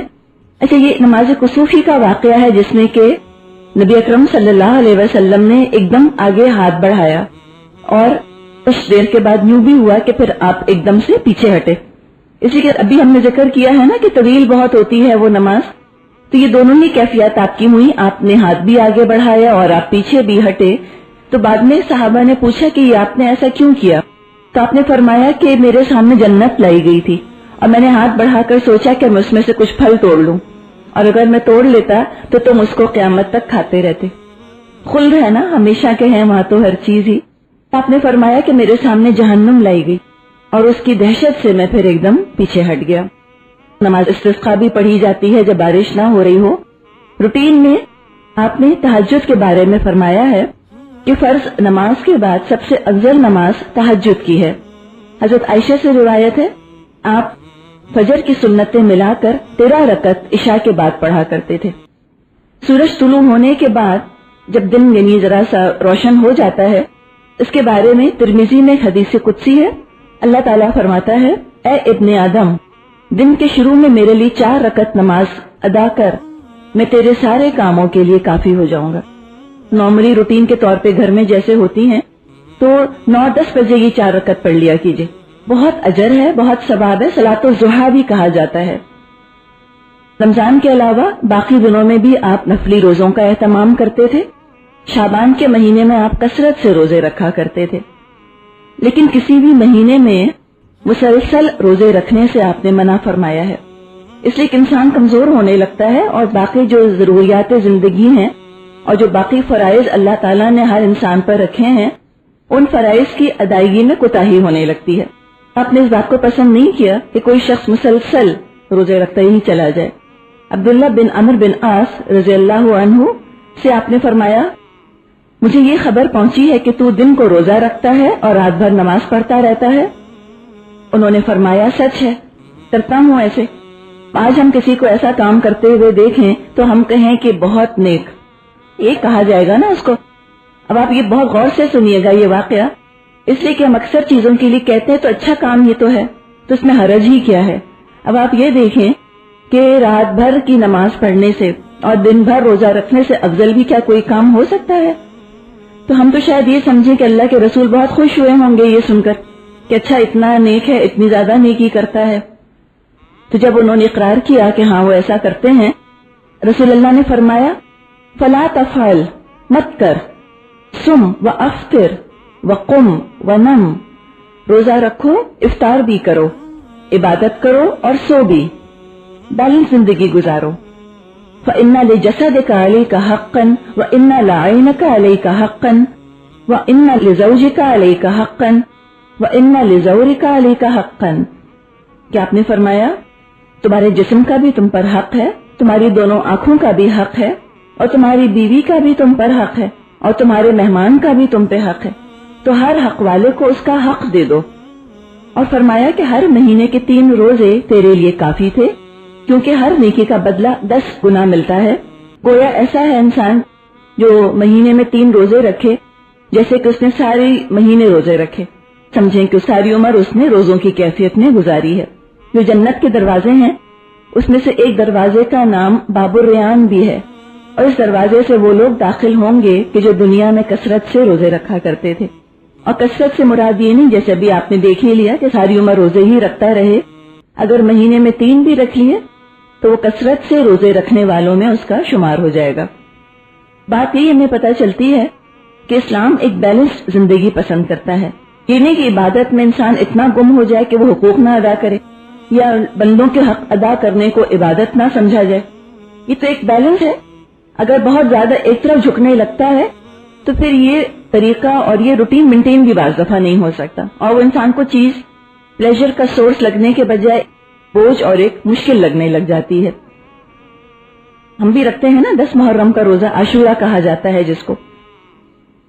اچھا یہ نماز کسوفی کا واقعہ ہے جس میں کہ نبی اکرم صلی اللہ علیہ وسلم نے ایک دم آگے ہاتھ بڑھایا اور کچھ دیر کے بعد یوں بھی ہوا کہ پھر آپ ایک دم سے پیچھے ہٹے۔ اسی کہ ابھی ہم نے ذکر کیا ہے نا کہ طویل بہت ہوتی ہے وہ نماز، تو یہ دونوں ہی کیفیات آپ کی ہوئی، آپ نے ہاتھ بھی آگے بڑھایا اور آپ پیچھے بھی ہٹے۔ تو بعد میں صحابہ نے پوچھا کہ یہ آپ نے ایسا کیوں کیا؟ تو آپ نے فرمایا کہ میرے سامنے جنت لائی گئی تھی اور میں نے ہاتھ بڑھا کر سوچا کہ میں اس میں سے کچھ پھل توڑ لوں، اور اگر میں توڑ لیتا تو تم اس کو قیامت تک کھاتے رہتے۔ خلد ہے نا، ہمیشہ کے ہیں وہاں تو ہر چیز ہی۔ آپ نے فرمایا کہ میرے سامنے جہنم لائی گئی اور اس کی دہشت سے میں پھر ایک دم پیچھے ہٹ گیا۔ نماز استسقاء بھی پڑھی جاتی ہے جب بارش نہ ہو رہی ہو۔ روٹین میں آپ نے تہجد کے بارے میں فرمایا ہے کہ فرض نماز کے بعد سب سے افضل نماز تہجد کی ہے۔ حضرت عائشہ سے روایت ہے، آپ فجر کی سنتیں ملا کر 13 رکعت عشاء کے بعد پڑھا کرتے تھے۔ سورج طلوع ہونے کے بعد جب دن یعنی ذرا سا روشن ہو جاتا ہے، اس کے بارے میں ترمذی میں حدیث قدسی ہے، اللہ تعالیٰ فرماتا ہے، اے ابن آدم، دن کے شروع میں میرے لیے 4 رکعت نماز ادا کر، میں تیرے سارے کاموں کے لیے کافی ہو جاؤں گا۔ نارملی روٹین کے طور پہ گھر میں جیسے ہوتی ہیں تو 9-10 بجے یہ 4 رکعت پڑھ لیا کیجئے، بہت اجر ہے، بہت ثواب ہے، صلاۃ الضحیٰ بھی کہا جاتا ہے۔ رمضان کے علاوہ باقی دنوں میں بھی آپ نفلی روزوں کا اہتمام کرتے تھے۔ شعبان کے مہینے میں آپ کثرت سے روزے رکھا کرتے تھے، لیکن کسی بھی مہینے میں مسلسل روزے رکھنے سے آپ نے منع فرمایا ہے، اس لیے کہ انسان کمزور ہونے لگتا ہے اور باقی جو ضروریات زندگی ہیں اور جو باقی فرائض اللہ تعالیٰ نے ہر انسان پر رکھے ہیں ان فرائض کی ادائیگی میں کوتاہی ہونے لگتی ہے۔ آپ نے اس بات کو پسند نہیں کیا کہ کوئی شخص مسلسل روزے رکھتا ہی چلا جائے۔ عبداللہ بن عمر بن عاص رضی اللہ عنہ سے آپ نے فرمایا، مجھے یہ خبر پہنچی ہے کہ تو دن کو روزہ رکھتا ہے اور رات بھر نماز پڑھتا رہتا ہے۔ انہوں نے فرمایا، سچ ہے، کرتا ہوں ایسے۔ آج ہم کسی کو ایسا کام کرتے ہوئے دیکھیں تو ہم کہیں کہ بہت نیک، یہ کہا جائے گا نا اس کو۔ اب آپ یہ بہت غور سے سنیے گا یہ واقعہ، اس لیے کہ ہم اکثر چیزوں کے لیے کہتے ہیں تو اچھا کام یہ تو ہے، تو اس میں حرج ہی کیا ہے۔ اب آپ یہ دیکھیں کہ رات بھر کی نماز پڑھنے سے اور دن بھر روزہ رکھنے سے افضل بھی کیا کوئی کام ہو سکتا ہے؟ تو ہم تو شاید یہ سمجھیں کہ اللہ کے رسول بہت خوش ہوئے ہوں گے یہ سن کر کہ اچھا اتنا نیک ہے، اتنی زیادہ نیکی کرتا ہے۔ تو جب انہوں نے اقرار کیا کہ ہاں وہ ایسا کرتے ہیں، رسول اللہ نے فرمایا، فلا تفعل، مت کر، سم و افطر و قم و نم، روزہ رکھو، افطار بھی کرو، عبادت کرو اور سو بھی، بیلنس زندگی گزارو۔ فَإِنَّ لِجَسَدِكَ عَلَيْكَ حَقًّا وَإِنَّ لَعَيْنَكَ عَلَيْكَ حَقًّا وَإِنَّ لِزَوْجِكَ عَلَيْكَ حَقًّا وَإِنَّ لِزَوْرِكَ عَلَيْكَ حَقًّا، کہ آپ نے فرمایا تمہارے جسم کا بھی تم پر حق ہے، تمہاری دونوں آنکھوں کا بھی حق ہے، اور تمہاری بیوی کا بھی تم پر حق ہے، اور تمہارے مہمان کا بھی تم پہ حق ہے، تو ہر حق والے کو اس کا حق دے دو۔ اور فرمایا کہ ہر مہینے کے 3 روزے تیرے لیے کافی تھے، کیونکہ ہر نیکی کا بدلہ 10 گنا ملتا ہے۔ گویا ایسا ہے انسان جو مہینے میں 3 روزے رکھے جیسے کہ اس نے ساری مہینے روزے رکھے، سمجھیں کہ ساری عمر اس نے روزوں کی کیفیت میں گزاری ہے۔ جو جنت کے دروازے ہیں اس میں سے ایک دروازے کا نام باب الریان بھی ہے، اور اس دروازے سے وہ لوگ داخل ہوں گے کہ جو دنیا میں کثرت سے روزے رکھا کرتے تھے۔ اور کثرت سے مراد یہ نہیں جیسے ابھی آپ نے دیکھ ہی لیا کہ ساری عمر روزے ہی رکھتا رہے، اگر مہینے میں 3 بھی رکھ لیے تو وہ کثرت سے روزے رکھنے والوں میں اس کا شمار ہو جائے گا۔ بات یہ ہمیں پتہ چلتی ہے کہ اسلام ایک بیلنس زندگی پسند کرتا ہے، یہ نہیں کہ عبادت میں انسان اتنا گم ہو جائے کہ وہ حقوق نہ ادا کرے یا بندوں کے حق ادا کرنے کو عبادت نہ سمجھا جائے۔ یہ تو ایک بیلنس ہے، اگر بہت زیادہ ایک طرف جھکنے لگتا ہے تو پھر یہ طریقہ اور یہ روٹین مینٹین بھی بعض دفعہ نہیں ہو سکتا، اور وہ انسان کو چیز پلیجر کا سورس لگنے کے بجائے بوجھ اور ایک مشکل لگنے لگ جاتی ہے۔ ہم بھی رکھتے ہیں نا 10 محرم کا روزہ، عاشورہ کہا جاتا ہے جس کو۔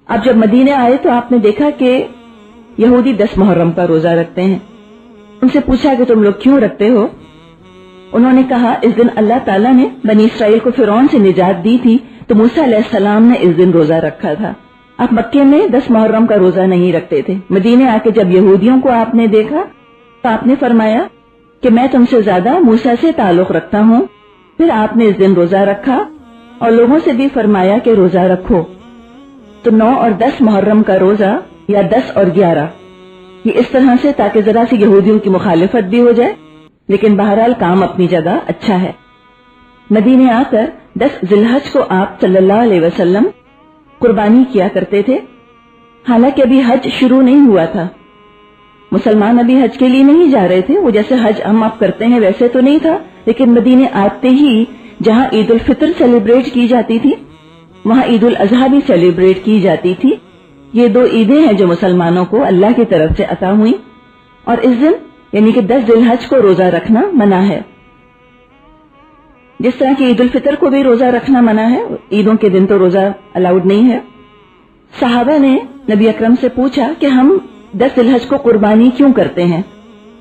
اب جب مدینے آئے تو آپ نے دیکھا کہ یہودی 10 محرم کا روزہ رکھتے ہیں۔ ان سے پوچھا کہ تم لوگ کیوں رکھتے ہو؟ انہوں نے کہا اس دن اللہ تعالیٰ نے بنی اسرائیل کو فرعون سے نجات دی تھی تو موسیٰ علیہ السلام نے اس دن روزہ رکھا تھا۔ آپ مکے میں 10 محرم کا روزہ نہیں رکھتے تھے، مدینے آ کے جب یہودیوں کو آپ نے دیکھا تو آپ نے فرمایا کہ میں تم سے زیادہ موسیٰ سے تعلق رکھتا ہوں، پھر آپ نے اس دن روزہ رکھا اور لوگوں سے بھی فرمایا کہ روزہ رکھو۔ تو 9 اور 10 محرم کا روزہ یا 10 اور 11 یہ اس طرح سے تاکہ ذرا سی یہودیوں کی مخالفت بھی ہو جائے، لیکن بہرحال کام اپنی جگہ اچھا ہے۔ مدینے آ کر 10 ذی الحج کو آپ صلی اللہ علیہ وسلم قربانی کیا کرتے تھے، حالانکہ ابھی حج شروع نہیں ہوا تھا، مسلمان ابھی حج کے لیے نہیں جا رہے تھے، وہ جیسے حج ہم آپ کرتے ہیں ویسے تو نہیں تھا، لیکن مدینے آتے ہی جہاں عید الفطر سیلیبریٹ کی جاتی تھی وہاں عید الاضحیٰ بھی سیلیبریٹ کی جاتی تھی۔ یہ 2 عیدیں ہیں جو مسلمانوں کو اللہ کی طرف سے عطا ہوئی، اور اس دن یعنی کہ 10 ذی الحج کو روزہ رکھنا منع ہے، جس طرح کہ عید الفطر کو بھی روزہ رکھنا منع ہے، عیدوں کے دن تو روزہ الاؤڈ نہیں ہے۔ صحابہ نے نبی اکرم سے پوچھا کہ ہم 10 ذی الحج کو قربانی کیوں کرتے ہیں؟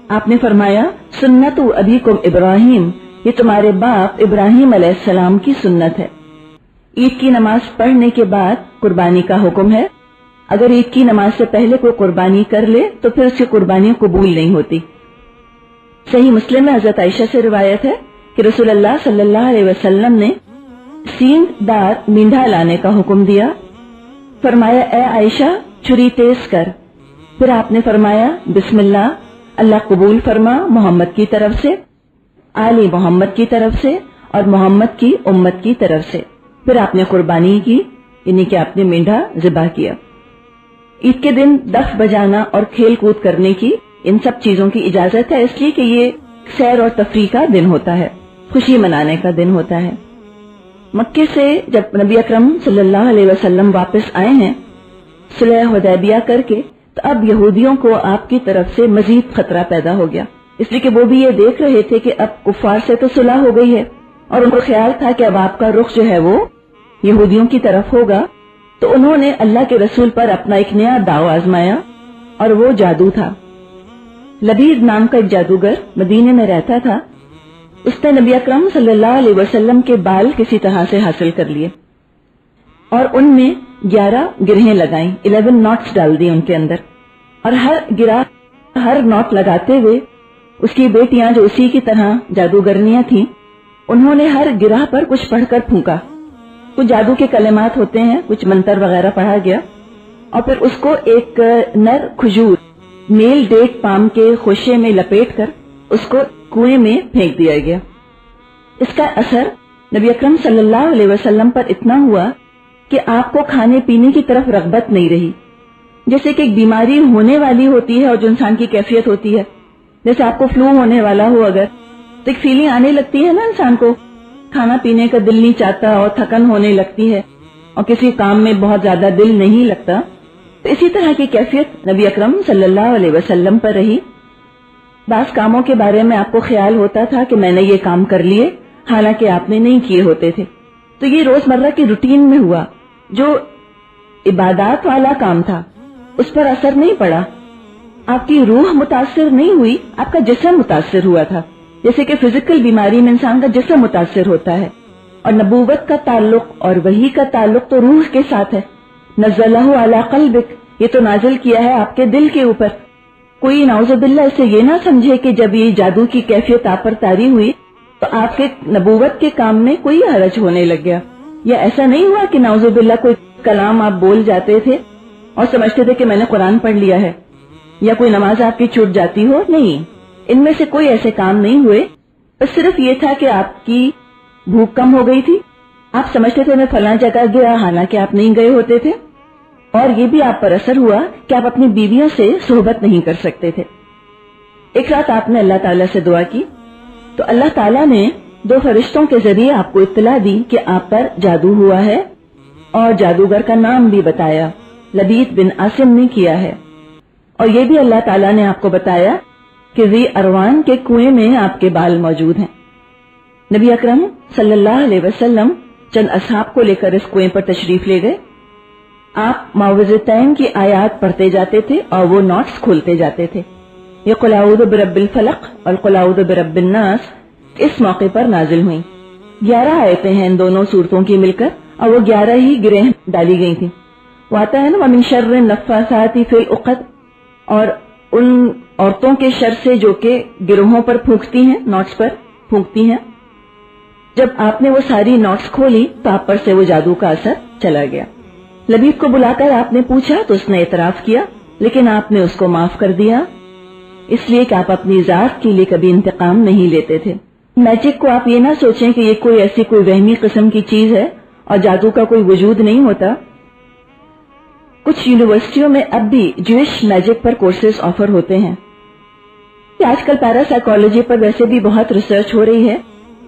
آپ نے فرمایا سنت ابیکم ابراہیم، یہ تمہارے باپ ابراہیم علیہ السلام کی سنت ہے۔ عید کی نماز پڑھنے کے بعد قربانی کا حکم ہے، اگر عید کی نماز سے پہلے کوئی قربانی کر لے تو پھر اس کی قربانی قبول نہیں ہوتی۔ صحیح مسلم میں حضرت عائشہ سے روایت ہے کہ رسول اللہ صلی اللہ علیہ وسلم نے سینگ دار مینڈھا لانے کا حکم دیا، فرمایا اے عائشہ چھری تیز کر، پھر آپ نے فرمایا بسم اللہ، اللہ قبول فرما محمد کی طرف سے، آل محمد کی طرف سے اور محمد کی امت کی طرف سے، پھر آپ نے قربانی کی، یعنی کہ آپ نے مینڈھا ذبح کیا۔ عید کے دن دف بجانا اور کھیل کود کرنے کی ان سب چیزوں کی اجازت ہے، اس لیے کہ یہ سیر اور تفریح کا دن ہوتا ہے، خوشی منانے کا دن ہوتا ہے۔ مکے سے جب نبی اکرم صلی اللہ علیہ وسلم واپس آئے ہیں صلح حدیبیہ کر کے، تو اب یہودیوں کو آپ کی طرف سے مزید خطرہ پیدا ہو گیا، اس لیے کہ وہ بھی یہ دیکھ رہے تھے کہ اب کفار سے تو صلح ہو گئی ہے، اور ان کو خیال تھا کہ اب آپ کا رخ جو ہے وہ یہودیوں کی طرف ہوگا، تو انہوں نے اللہ کے رسول پر اپنا ایک نیا داؤ آزمایا، اور وہ جادو تھا۔ لبید نام کا ایک جادوگر مدینے میں رہتا تھا، اس نے نبی اکرم صلی اللہ علیہ وسلم کے بال کسی طرح سے حاصل کر لیے اور ان میں 11 گرہیں لگائیں، 11 ناٹس ڈال دی ان کے اندر، اور ہر ناٹ لگاتے ہوئے اس کی بیٹیاں جو اسی کی طرح جادوگرنیاں تھیں، انہوں نے ہر گرہ پر کچھ پڑھ کر پھونکا، کچھ جادو کے کلمات ہوتے ہیں، کچھ منتر وغیرہ پڑھا گیا، اور پھر اس کو ایک نر کھجور میل ڈیٹ پام کے خوشے میں لپیٹ کر اس کو کنویں میں پھینک دیا گیا۔ اس کا اثر نبی اکرم صلی اللہ علیہ وسلم پر اتنا ہوا کہ آپ کو کھانے پینے کی طرف رغبت نہیں رہی، جیسے کہ ایک بیماری ہونے والی ہوتی ہے اور جو انسان کی کیفیت ہوتی ہے، جیسے آپ کو فلو ہونے والا ہو اگر، تو ایک فیلنگ آنے لگتی ہے نا انسان کو، کھانا پینے کا دل نہیں چاہتا اور تھکن ہونے لگتی ہے اور کسی کام میں بہت زیادہ دل نہیں لگتا، تو اسی طرح کی کیفیت نبی اکرم صلی اللہ علیہ وسلم پر رہی۔ بعض کاموں کے بارے میں آپ کو خیال ہوتا تھا کہ میں نے یہ کام کر لیے، حالانکہ آپ نے نہیں کیے ہوتے تھے، تو یہ روزمرہ کی روٹین میں ہوا، جو عبادات والا کام تھا اس پر اثر نہیں پڑا۔ آپ کی روح متاثر نہیں ہوئی، آپ کا جسم متاثر ہوا تھا، جیسے کہ فزیکل بیماری میں انسان کا جسم متاثر ہوتا ہے، اور نبوت کا تعلق اور وحی کا تعلق تو روح کے ساتھ ہے. نزلہ علی قلبک، یہ تو نازل کیا ہے آپ کے دل کے اوپر. کوئی نعوذ باللہ اسے یہ نہ سمجھے کہ جب یہ جادو کی کیفیت آپ پر طاری ہوئی تو آپ کے نبوت کے کام میں کوئی حرج ہونے لگ گیا، یا ایسا نہیں ہوا کہ نعوذ باللہ کوئی کلام آپ بول جاتے تھے اور سمجھتے تھے کہ میں نے قرآن پڑھ لیا ہے، یا کوئی نماز آپ کی چھوٹ جاتی ہو. نہیں، ان میں سے کوئی ایسے کام نہیں ہوئے. بس صرف یہ تھا کہ آپ کی بھوک کم ہو گئی تھی، آپ سمجھتے تھے میں فلاں جگہ گیا، حالانکہ آپ نہیں گئے ہوتے تھے. اور یہ بھی آپ پر اثر ہوا کہ آپ اپنی بیویوں سے صحبت نہیں کر سکتے تھے. ایک رات آپ نے اللہ تعالیٰ سے دعا کی تو اللہ تعالیٰ نے 2 فرشتوں کے ذریعے آپ کو اطلاع دی کہ آپ پر جادو ہوا ہے، اور جادوگر کا نام بھی بتایا، لبید بن عاصم نے کیا ہے. اور یہ بھی اللہ تعالیٰ نے آپ کو بتایا کہ ذی اروان کے کنویں میں آپ کے بال موجود ہیں. نبی اکرم صلی اللہ علیہ وسلم چند اصحاب کو لے کر اس کنویں پر تشریف لے گئے. آپ معوذتین کی آیات پڑھتے جاتے تھے اور وہ نوٹس کھولتے جاتے تھے. یہ قل اعوذ برب الفلق اور قل اعوذ برب الناس اس موقع پر نازل ہوئیں. 11 آیتیں ہیں ان دونوں صورتوں کی مل کر، اور وہ 11 ہی گرہ ڈالی گئی تھیں. وہ آتا ہے نا وَمِن شَرِّ النَّفَّاثَاتِ فِي الْعُقَدِ، اور ان عورتوں کے شر سے جو کہ گروہوں پر پھونکتی ہیں، نوٹس پر پھونکتی ہیں. جب آپ نے وہ ساری نوٹس کھولی تو آپ پر سے وہ جادو کا اثر چلا گیا. لبید کو بلا کر آپ نے پوچھا تو اس نے اعتراف کیا، لیکن آپ نے اس کو معاف کر دیا، اس لیے کہ آپ اپنی ذات کے لیے کبھی انتقام نہیں لیتے تھے. میجک کو آپ یہ نہ سوچیں کہ یہ کوئی ایسی کوئی وہمی قسم کی چیز ہے اور جادو کا کوئی وجود نہیں ہوتا. کچھ یونیورسٹیوں میں اب بھی جوئش میجک پر کورسز آفر ہوتے ہیں. آج کل پیرا سائیکالوجی پر ویسے بھی بہت ریسرچ ہو رہی ہے،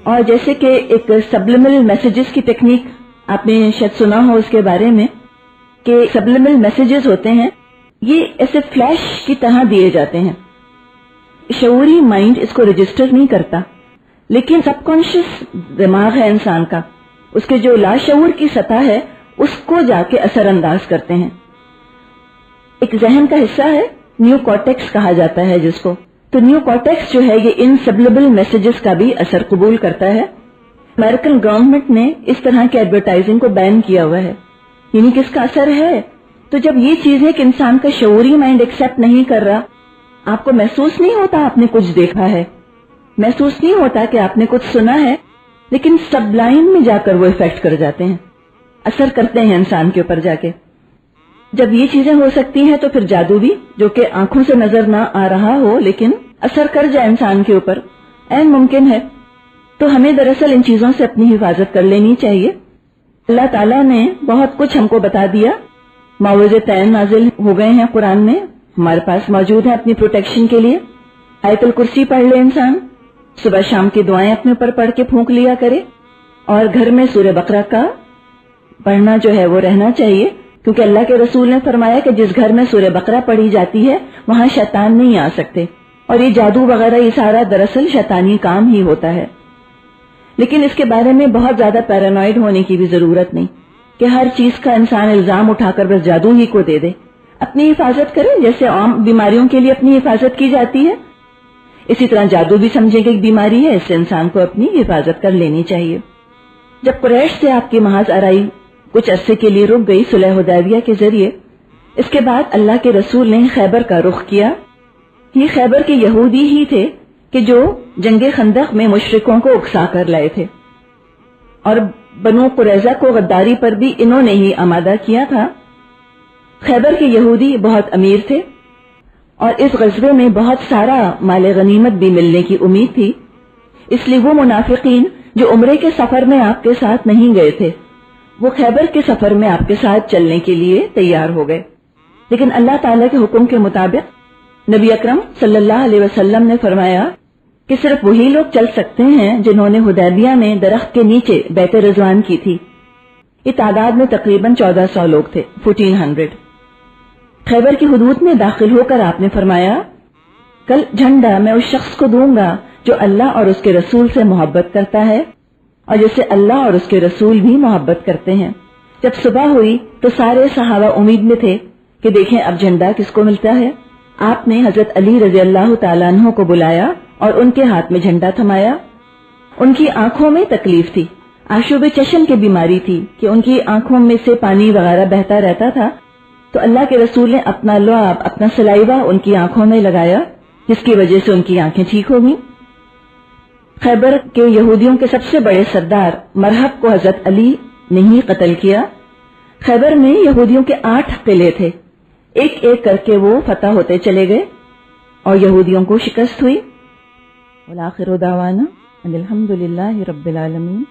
اور جیسے کہ ایک سبلمل میسیجز کی ٹیکنیک آپ نے شاید سنا ہو اس کے بارے میں، کہ سبلمل میسیجز ہوتے ہیں، یہ ایسے فلیش کی طرح دیے جاتے ہیں. شعوری مائنڈ اس کو رجسٹر نہیں کرتا، لیکن سب کانشیس دماغ ہے انسان کا، اس کے جو لاشعور کی سطح ہے اس کو جا کے اثر انداز کرتے ہیں. ایک ذہن کا حصہ ہے، نیو کارٹیکس کہا جاتا ہے جس کو. تو نیو کارٹیکس جو ہے یہ ان سبلمل میسیجز کا بھی اثر قبول کرتا ہے. امریکن گورنمنٹ نے اس طرح کے ایڈورٹائزنگ کو بین کیا ہوا ہے، یعنی کس کا اثر ہے. تو جب یہ چیز ہے کہ انسان کا شعوری مائنڈ ایکسپٹ نہیں کر رہا، آپ کو محسوس نہیں ہوتا آپ نے کچھ دیکھا ہے، محسوس نہیں ہوتا کہ آپ نے کچھ سنا ہے، لیکن سب لائن میں جا کر وہ افیکٹ کر جاتے ہیں، اثر کرتے ہیں انسان کے اوپر جا کے. جب یہ چیزیں ہو سکتی ہیں تو پھر جادو بھی، جو کہ آنکھوں سے نظر نہ آ رہا ہو لیکن اثر کر جائے انسان کے اوپر، عین ممکن ہے. تو ہمیں دراصل ان چیزوں سے اپنی حفاظت کر لینی چاہیے. اللہ تعالیٰ نے بہت کچھ ہم کو بتا دیا، معوذتین نازل ہو گئے ہیں قرآن میں، ہمارے پاس موجود ہیں اپنی پروٹیکشن کے لیے. آیت الکرسی پڑھ لے انسان، صبح شام کی دعائیں اپنے اوپر پڑھ کے پھونک لیا کرے، اور گھر میں سورہ بقرہ کا پڑھنا جو ہے وہ رہنا چاہیے، کیونکہ اللہ کے رسول نے فرمایا کہ جس گھر میں سورہ بقرہ پڑھی جاتی ہے وہاں شیطان نہیں آ سکتے. اور یہ جادو وغیرہ یہ سارا دراصل شیطانی کام ہی ہوتا ہے. لیکن اس کے بارے میں بہت زیادہ پیرانوائڈ ہونے کی بھی ضرورت نہیں کہ ہر چیز کا انسان الزام اٹھا کر بس جادو ہی کو دے دے. اپنی حفاظت کریں، جیسے عام بیماریوں کے لیے اپنی حفاظت کی جاتی ہے، اسی طرح جادو بھی سمجھے کہ ایک بیماری ہے، اس سے انسان کو اپنی حفاظت کر لینی چاہیے. جب قریش سے آپ کی محاذ آرائی کچھ عرصے کے لیے رک گئی صلح حدیبیہ کے ذریعے، اس کے بعد اللہ کے رسول نے خیبر کا رخ کیا. یہ خیبر کے یہودی ہی تھے کہ جو جنگ خندق میں مشرکوں کو اکسا کر لائے تھے، اور بنو قریظہ کو غداری پر بھی انہوں نے ہی آمادہ کیا تھا. خیبر کے یہودی بہت امیر تھے، اور اس غزوے میں بہت سارا مال غنیمت بھی ملنے کی امید تھی. اس لیے وہ منافقین جو عمرے کے سفر میں آپ کے ساتھ نہیں گئے تھے، وہ خیبر کے سفر میں آپ کے ساتھ چلنے کے لیے تیار ہو گئے. لیکن اللہ تعالیٰ کے حکم کے مطابق نبی اکرم صلی اللہ علیہ وسلم نے فرمایا کہ صرف وہی لوگ چل سکتے ہیں جنہوں نے حدیبیہ میں درخت کے نیچے بیعت رضوان کی تھی. یہ تعداد میں تقریباً 1400 لوگ تھے، 1400. خیبر کی حدود میں داخل ہو کر آپ نے فرمایا، کل جھنڈا میں اس شخص کو دوں گا جو اللہ اور اس کے رسول سے محبت کرتا ہے اور جسے اللہ اور اس کے رسول بھی محبت کرتے ہیں. جب صبح ہوئی تو سارے صحابہ امید میں تھے کہ دیکھیں اب جھنڈا کس کو ملتا ہے. آپ نے حضرت علی رضی اللہ تعالیٰ عنہ کو بلایا اور ان کے ہاتھ میں جھنڈا تھمایا. ان کی آنکھوں میں تکلیف تھی، آشوب چشم کی بیماری تھی کہ ان کی آنکھوں میں سے پانی وغیرہ بہتا رہتا تھا. تو اللہ کے رسول نے اپنا لعاب، اپنا سلائیوا ان کی آنکھوں میں لگایا، جس کی وجہ سے ان کی آنکھیں ٹھیک ہو گئیں. خیبر کے یہودیوں کے سب سے بڑے سردار مرحب کو حضرت علی نے ہی قتل کیا. خیبر میں یہودیوں کے 8 قلعے تھے، ایک ایک کر کے وہ فتح ہوتے چلے گئے اور یہودیوں کو شکست ہوئی. والآخر دعوانا ان الحمد للہ رب العالمین.